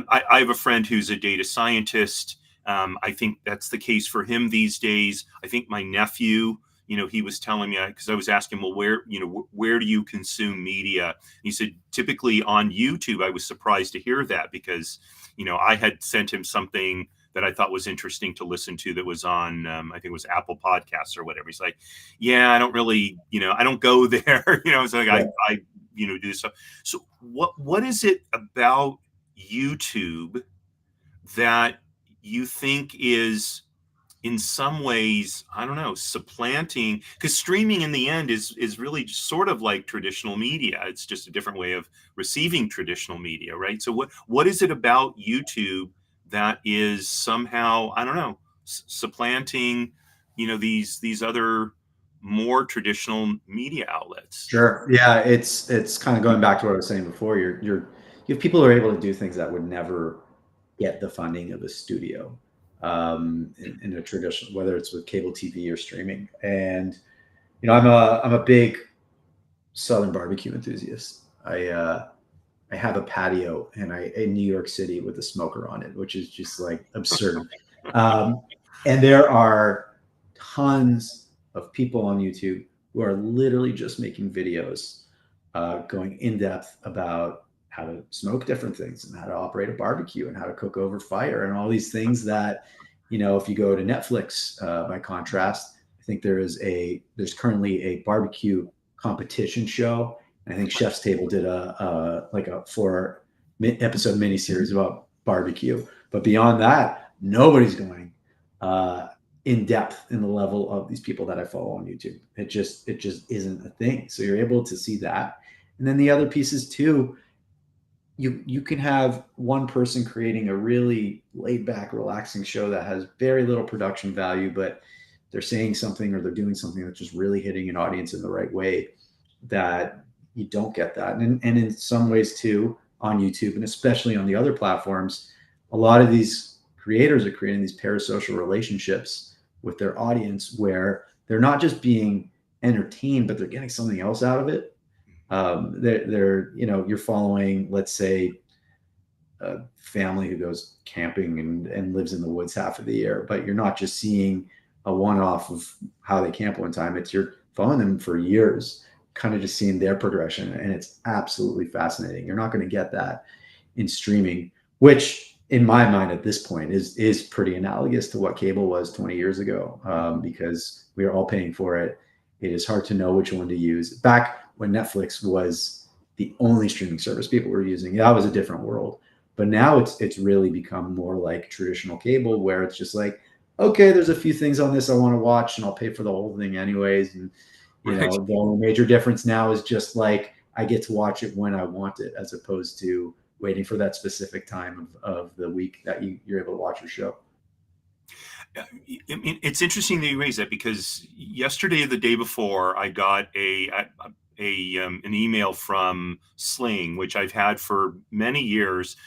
I have a friend who's a data scientist. I think that's the case for him these days. I think my nephew, he was telling me, because I was asking, well, where do you consume media? And he said, typically on YouTube. I was surprised to hear that because, I had sent him something that I thought was interesting to listen to that was on, I think it was Apple Podcasts or whatever. He's like, yeah, I don't really, I don't go there. It's like, Yeah. I do stuff. So what is it about YouTube that you think is in some ways, I don't know, supplanting, because streaming in the end is really sort of like traditional media. It's just a different way of receiving traditional media, right? So what is it about YouTube that is somehow, I don't know, supplanting, these other more traditional media outlets? Sure. Yeah, it's kind of going back to what I was saying before. You have people who are able to do things that would never get the funding of a studio, in a traditional, whether it's with cable TV or streaming. And I'm a big Southern barbecue enthusiast. I have a patio in New York City with a smoker on it, which is just like absurd. Um, and there are tons of people on YouTube who are literally just making videos, going in depth about how to smoke different things and how to operate a barbecue and how to cook over fire and all these things that, if you go to Netflix, by contrast, I think there's currently a barbecue competition show. And I think Chef's Table did a 4 episode miniseries about barbecue. But beyond that, nobody's going in depth in the level of these people that I follow on YouTube. It just isn't a thing. So you're able to see that. And then the other pieces too, you can have one person creating a really laid back, relaxing show that has very little production value, but they're saying something or they're doing something that's just really hitting an audience in the right way, that you don't get that. And in some ways too, on YouTube and especially on the other platforms, a lot of these creators are creating these parasocial relationships with their audience where they're not just being entertained, but they're getting something else out of it. You're following, let's say, a family who goes camping and lives in the woods half of the year, but you're not just seeing a one-off of how they camp one time. You're following them for years, kind of just seeing their progression, and it's absolutely fascinating. You're not going to get that in streaming, which in my mind at this point is pretty analogous to what cable was 20 years ago, because we are all paying for it. It is hard to know which one to use. Back when Netflix was the only streaming service people were using, that was a different world. But now it's really become more like traditional cable, where it's just like, okay, there's a few things on this I want to watch, and I'll pay for the whole thing anyways. And Right. the only major difference now is just like I get to watch it when I want it, as opposed to waiting for that specific time of the week that you're able to watch your show. I mean, it's interesting that you raise that because yesterday or the day before, I got an email from Sling, which I've had for many years,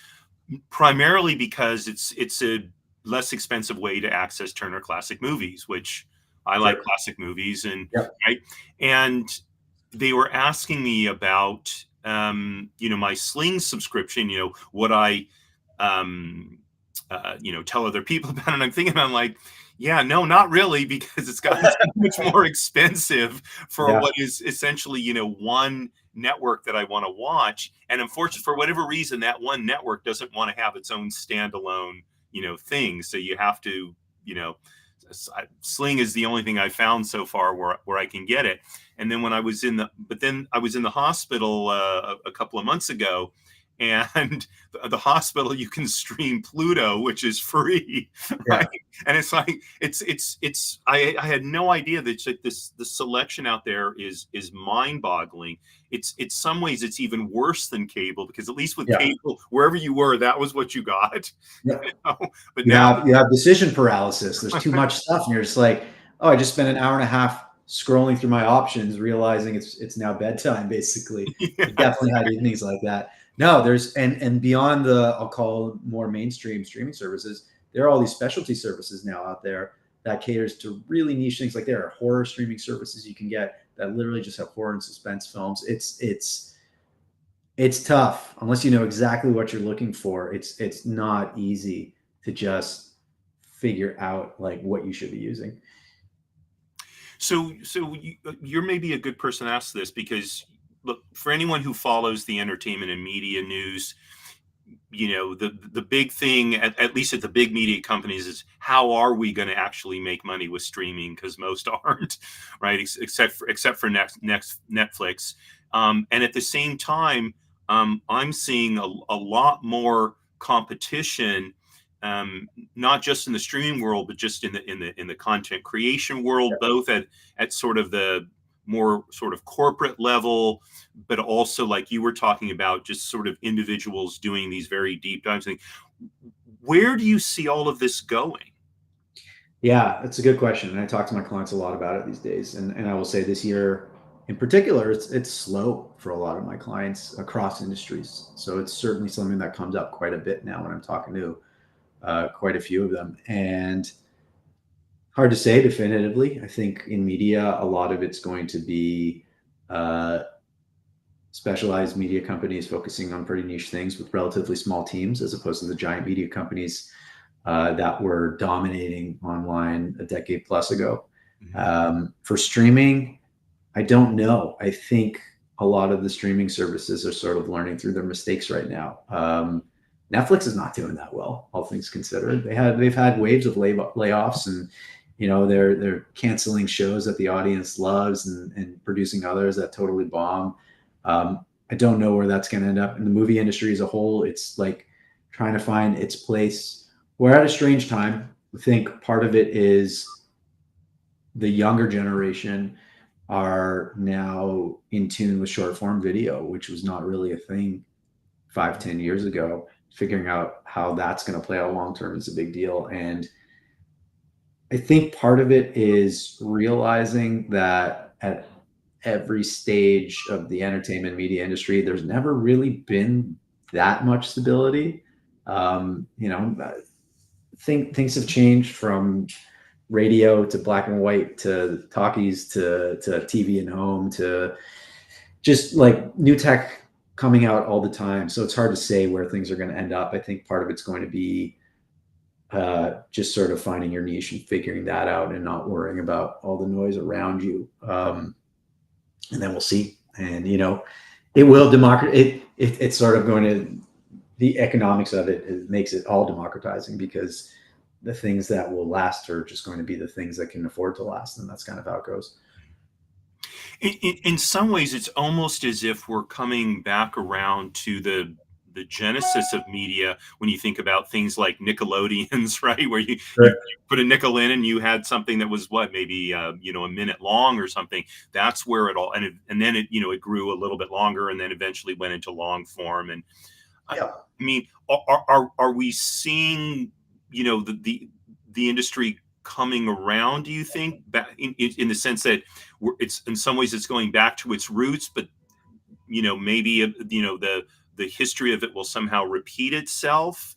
primarily because it's a less expensive way to access Turner Classic Movies, which I like Sure. classic movies, and Yep. right. And they were asking me about my Sling subscription, what I tell other people about it. And I'm like, yeah, no, not really, because it's gotten so much more expensive for Yeah. what is essentially, one network that I want to watch. And unfortunately, for whatever reason, that one network doesn't want to have its own standalone, thing. So you have to, you know, Sling is the only thing I found so far where I can get it. And then when I was in the hospital a couple of months ago, and the hospital you can stream Pluto, which is free, right? Yeah. And it's like I had no idea that it's like the selection out there is mind-boggling. It's some ways it's even worse than cable, because at least with Yeah. cable, wherever you were, that was what you got. Yeah. You know? But You now, have decision paralysis. There's too much stuff, and you're just like, oh, I just spent an hour and a half scrolling through my options, realizing it's now bedtime. Basically, I yeah. definitely had evenings like that. No, there's and beyond the, I'll call more mainstream streaming services, there are all these specialty services now out there that caters to really niche things. Like there are horror streaming services you can get that literally just have horror and suspense films. It's tough unless you know exactly what you're looking for. It's not easy to just figure out like what you should be using. So you're maybe a good person to ask this, because look, for anyone who follows the entertainment and media news, the big thing, at least at the big media companies, is how are we going to actually make money with streaming, because most aren't, right? Except for next Netflix. And at the same time, I'm seeing a lot more competition, not just in the streaming world, but just in the content creation world, both at sort of the more sort of corporate level, but also, like you were talking about, just sort of individuals doing these very deep dives. Where do you see all of this going? Yeah, that's a good question. And I talk to my clients a lot about it these days. And I will say this year in particular, it's slow for a lot of my clients across industries. So it's certainly something that comes up quite a bit now when I'm talking to quite a few of them. And hard to say definitively. I think in media, a lot of it's going to be uh, specialized media companies focusing on pretty niche things with relatively small teams, as opposed to the giant media companies that were dominating online a decade plus ago. For streaming, I don't know. I think a lot of the streaming services are sort of learning through their mistakes right now. Netflix is not doing that well, all things considered. They've had waves of layoffs, and they're canceling shows that the audience loves and producing others that totally bomb. I don't know where that's going to end up. In the movie industry as a whole, it's like trying to find its place. We're at a strange time. I think part of it is the younger generation are now in tune with short form video, which was not really a thing 5-10 years ago. Figuring out how that's going to play out long term is a big deal. And I think part of it is realizing that at every stage of the entertainment media industry, there's never really been that much stability. Things have changed from radio to black and white to talkies to TV and home to just like new tech coming out all the time. So it's hard to say where things are going to end up. I think part of it's going to be just sort of finding your niche and figuring that out and not worrying about all the noise around you. And then we'll see. And, it will democratize. It's sort of going to, the economics of it makes it all democratizing, because the things that will last are just going to be the things that can afford to last. And that's kind of how it goes. In some ways, it's almost as if we're coming back around to the genesis of media, when you think about things like Nickelodeons, right? Where you put a nickel in and you had something that was maybe a minute long or something. That's where it all, and then it grew a little bit longer, and then eventually went into long form. And Yeah. I mean, are we seeing the industry coming around, do you think, back in the sense that it's in some ways it's going back to its roots, but maybe the history of it will somehow repeat itself?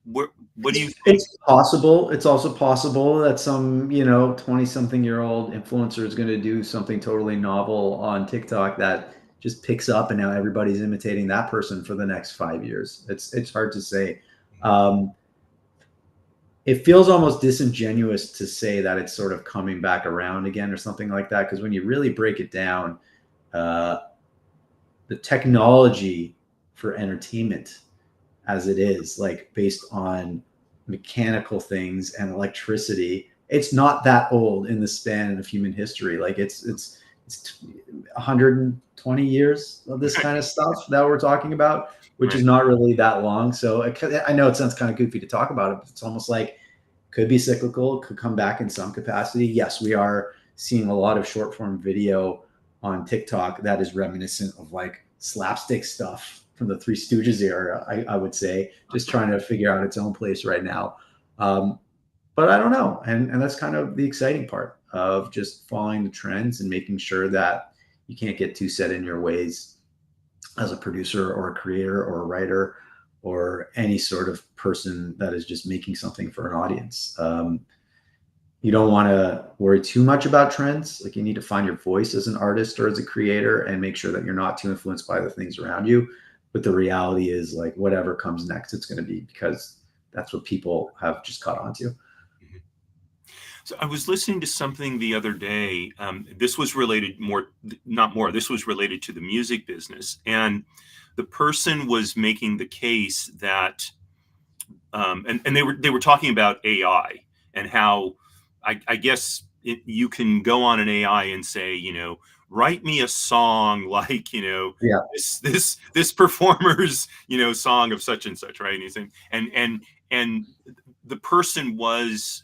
What do you think? It's possible. It's also possible that some 20-something-year-old influencer is going to do something totally novel on TikTok that just picks up, and now everybody's imitating that person for the next 5 years. It's hard to say. It feels almost disingenuous to say that it's sort of coming back around again or something like that, because when you really break it down, the technology for entertainment as it is, like based on mechanical things and electricity, it's not that old in the span of human history. Like it's 120 years of this kind of stuff that we're talking about, which is not really that long. So I know it sounds kind of goofy to talk about it, but it's almost like could be cyclical, could come back in some capacity. Yes, we are seeing a lot of short form video on TikTok that is reminiscent of like slapstick stuff from the Three Stooges era, I would say, just trying to figure out its own place right now. But I don't know. And that's kind of the exciting part of just following the trends and making sure that you can't get too set in your ways as a producer or a creator or a writer or any sort of person that is just making something for an audience. You don't want to worry too much about trends. Like you need to find your voice as an artist or as a creator and make sure that you're not too influenced by the things around you. But the reality is like whatever comes next, it's going to be because that's what people have just caught on to. So I was listening to something the other day. This was related this was related to the music business. And the person was making the case that, and they were talking about AI and how I guess you can go on an AI and say, write me a song like, this performer's, song of such and such, right? And he's saying, and the person was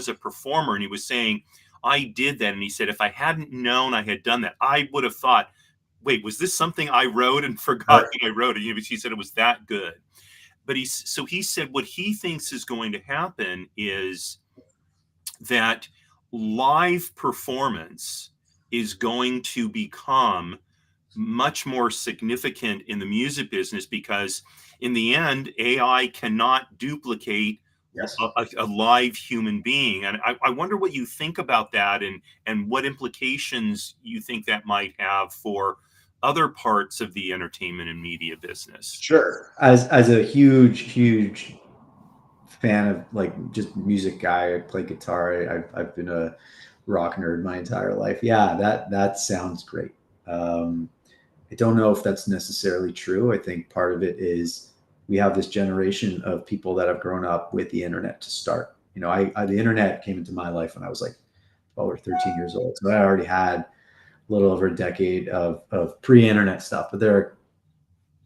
a performer and he was saying, I did that. And he said, if I hadn't known I had done that, I would have thought, wait, was this something I wrote and forgot that I wrote it? He said it was that good. But he said what he thinks is going to happen is that live performance is going to become much more significant in the music business because in the end, AI cannot duplicate a live human being. And I wonder what you think about that and what implications you think that might have for other parts of the entertainment and media business. Sure. As a huge fan of like just music guy, I play guitar. I've been a rock nerd my entire life. Yeah, that sounds great. I don't know if that's necessarily true. I think part of it is we have this generation of people that have grown up with the internet to start. The internet came into my life when I was like 12 or 13 years old. So I already had a little over a decade of pre-internet stuff, but there are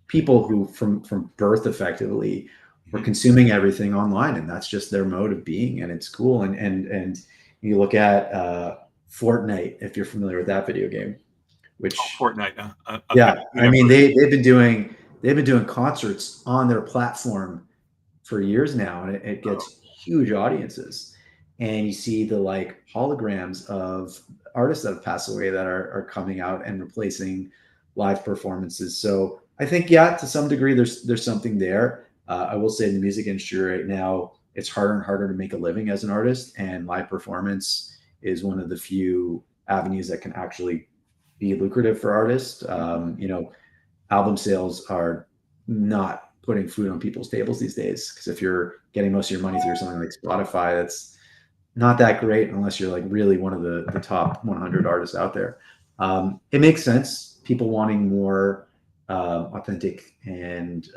people who from birth effectively were consuming everything online, and that's just their mode of being, and it's cool. And you look at Fortnite, if you're familiar with that video game, which Fortnite, yeah, I mean they've been doing concerts on their platform for years now, and it gets huge audiences. And you see the like holograms of artists that have passed away that are coming out and replacing live performances. So I think, yeah, to some degree, there's something there. I will say in the music industry right now, it's harder and harder to make a living as an artist, and live performance is one of the few avenues that can actually be lucrative for artists. Album sales are not putting food on people's tables these days, because if you're getting most of your money through something like Spotify, that's not that great unless you're like really one of the top 100 artists out there. It makes sense. People wanting more authentic and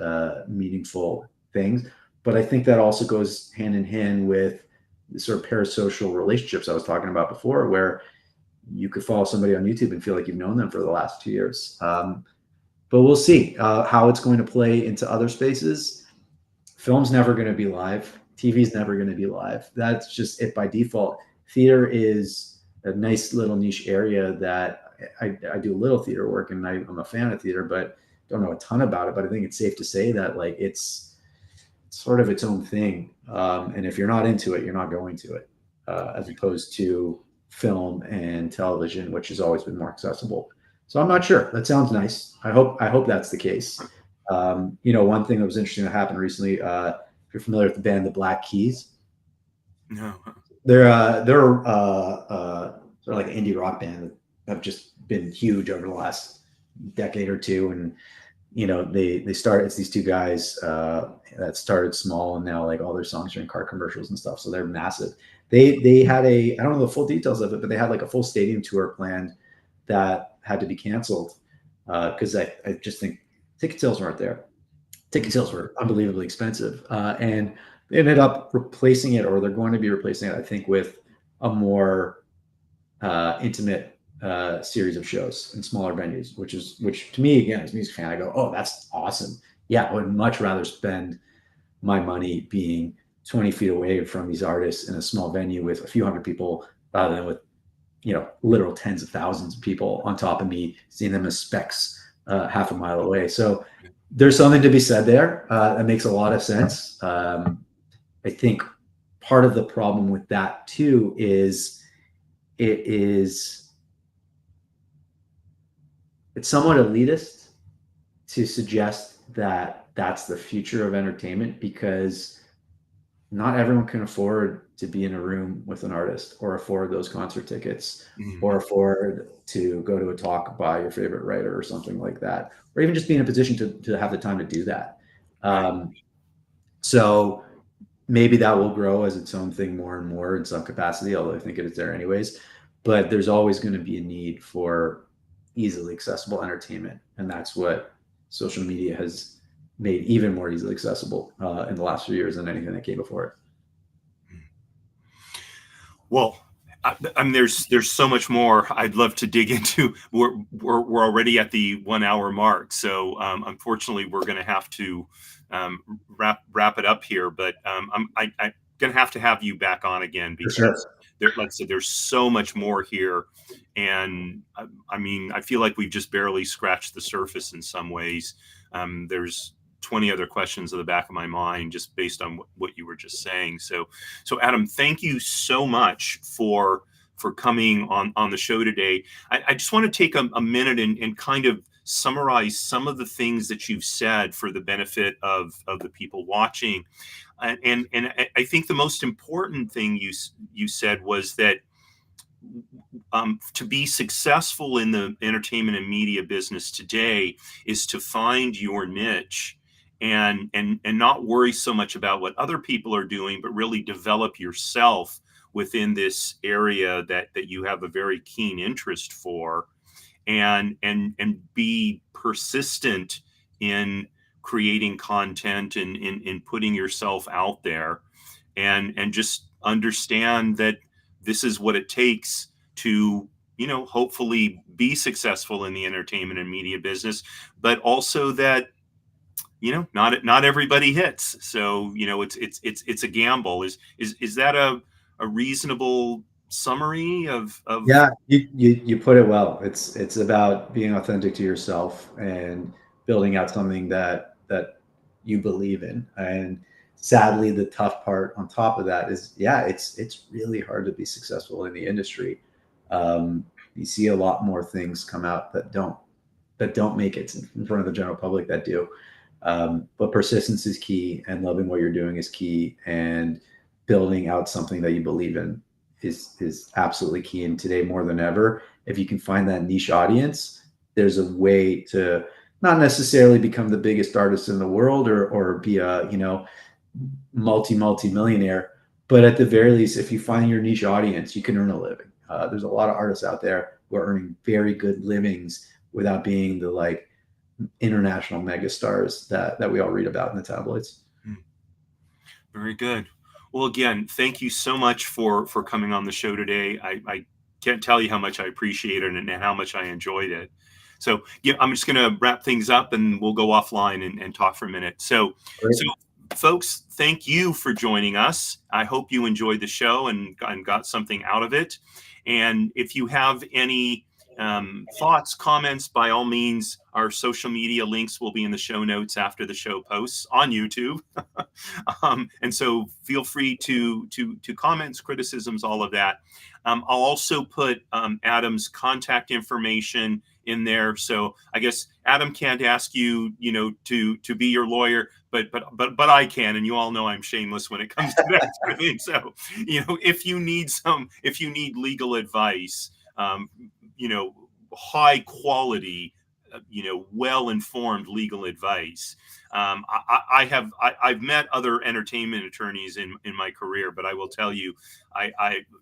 meaningful things. But I think that also goes hand in hand with the sort of parasocial relationships I was talking about before, where you could follow somebody on YouTube and feel like you've known them for the last 2 years. But we'll see how it's going to play into other spaces. Film's never going to be live. TV's never going to be live. That's just it by default. Theater is a nice little niche area that I do a little theater work, and I'm a fan of theater, but don't know a ton about it. But I think it's safe to say that like it's sort of its own thing. And if you're not into it, you're not going to it, as opposed to film and television, which has always been more accessible. So I'm not sure. That sounds nice. I hope that's the case. One thing that was interesting that happened recently, if you're familiar with the band, the Black Keys. No. They're sort of like an indie rock band that have just been huge over the last decade or two. And, they started, it's these two guys that started small, and now like all their songs are in car commercials and stuff. So they're massive. They had I don't know the full details of it, but they had like a full stadium tour planned that had to be canceled because I just think ticket sales weren't there. Ticket sales were unbelievably expensive, and they ended up replacing it, or they're going to be replacing it, I think, with a more intimate series of shows in smaller venues, which to me, again, as a music fan, I go, oh, that's awesome. Yeah, I would much rather spend my money being 20 feet away from these artists in a small venue with a few hundred people rather than with, literal tens of thousands of people on top of me, seeing them as specks half a mile away. So there's something to be said there. That makes a lot of sense. I think part of the problem with that too is it's somewhat elitist to suggest that that's the future of entertainment, because not everyone can afford to be in a room with an artist or afford those concert tickets or afford to go to a talk by your favorite writer or something like that, or even just be in a position to have the time to do that. So maybe that will grow as its own thing more and more in some capacity, although I think it is there anyways. But there's always going to be a need for easily accessible entertainment. And that's what social media has made even more easily accessible in the last few years than anything that came before it. Well, I mean, there's so much more I'd love to dig into. We're already at the 1 hour mark, so unfortunately we're going to have to wrap it up here. But I'm going to have you back on again, because like I said, there's so much more here, and I mean, I feel like we've just barely scratched the surface in some ways. There's 20 other questions at the back of my mind just based on what you were just saying. So Adam, thank you so much for coming on the show today. I just want to take a minute and kind of summarize some of the things that you've said for the benefit of the people watching. And I think the most important thing you said was that to be successful in the entertainment and media business today is to find your niche and not worry so much about what other people are doing, but really develop yourself within this area that you have a very keen interest for, and be persistent in creating content and in putting yourself out there, and just understand that this is what it takes to, hopefully be successful in the entertainment and media business, but also that, not everybody hits. So, it's a gamble. Is that a reasonable summary of? Yeah, you put it well. It's about being authentic to yourself and building out something that you believe in. And sadly, the tough part on top of that is, it's really hard to be successful in the industry. You see a lot more things come out that don't make it in front of the general public that do. But persistence is key, and loving what you're doing is key, and building out something that you believe in is absolutely key. And today more than ever, if you can find that niche audience, there's a way to not necessarily become the biggest artist in the world or be a multi-millionaire, but at the very least, if you find your niche audience, you can earn a living. There's a lot of artists out there who are earning very good livings without being the international megastars that we all read about in the tabloids. Very good. Well, again, thank you so much for coming on the show today. I can't tell you how much I appreciate it and how much I enjoyed it. So I'm just going to wrap things up, and we'll go offline and talk for a minute. So folks, thank you for joining us. I hope you enjoyed the show and got something out of it. And if you have any thoughts, comments, by all means, our social media links will be in the show notes after the show posts on YouTube. And so feel free to comments, criticisms, all of that. I'll also put Adam's contact information in there. So I guess Adam can't ask you, to be your lawyer, but I can, and you all know I'm shameless when it comes to that sort of thing. So, if you need legal advice, high quality, well-informed legal advice. I've met other entertainment attorneys in my career, but I will tell you,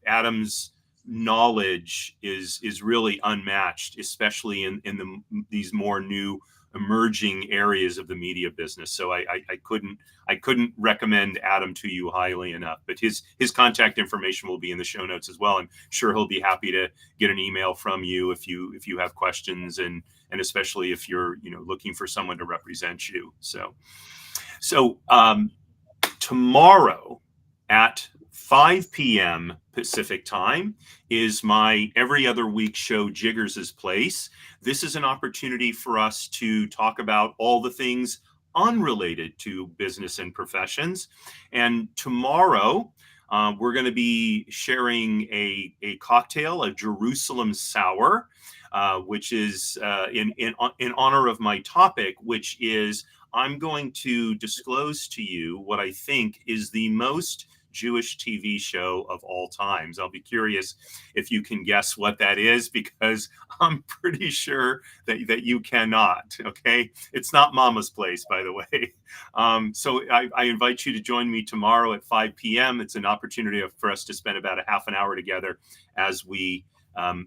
Adam's knowledge is really unmatched, especially in these more new emerging areas of the media business. So I couldn't recommend Adam to you highly enough. But his contact information will be in the show notes as well. I'm sure he'll be happy to get an email from you if you have questions, and especially if you're looking for someone to represent you. So tomorrow at 5 p.m. Pacific time is my every other week show, Jiggers' Place. This is an opportunity for us to talk about all the things unrelated to business and professions. And tomorrow, we're going to be sharing a cocktail, a Jerusalem Sour, which is in honor of my topic, which is I'm going to disclose to you what I think is the most Jewish TV show of all times. I'll be curious if you can guess what that is, because I'm pretty sure that you cannot. Okay. It's not Mama's Place, by the way. So I invite you to join me tomorrow at 5 p.m. It's an opportunity for us to spend about a half an hour together as we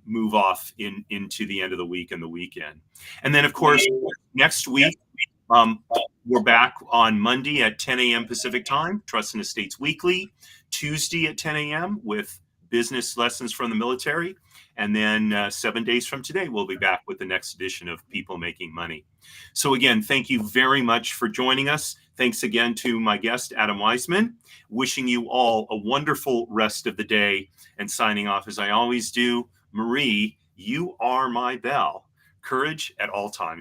move off into the end of the week and the weekend. And then, of course, next week, we're back on Monday at 10 a.m. Pacific time, Trust and Estates Weekly. Tuesday at 10 a.m. with business lessons from the military. And then 7 days from today, we'll be back with the next edition of People Making Money. So again, thank you very much for joining us. Thanks again to my guest, Adam Weissman. Wishing you all a wonderful rest of the day, and signing off as I always do. Marie, you are my bell. Courage at all times.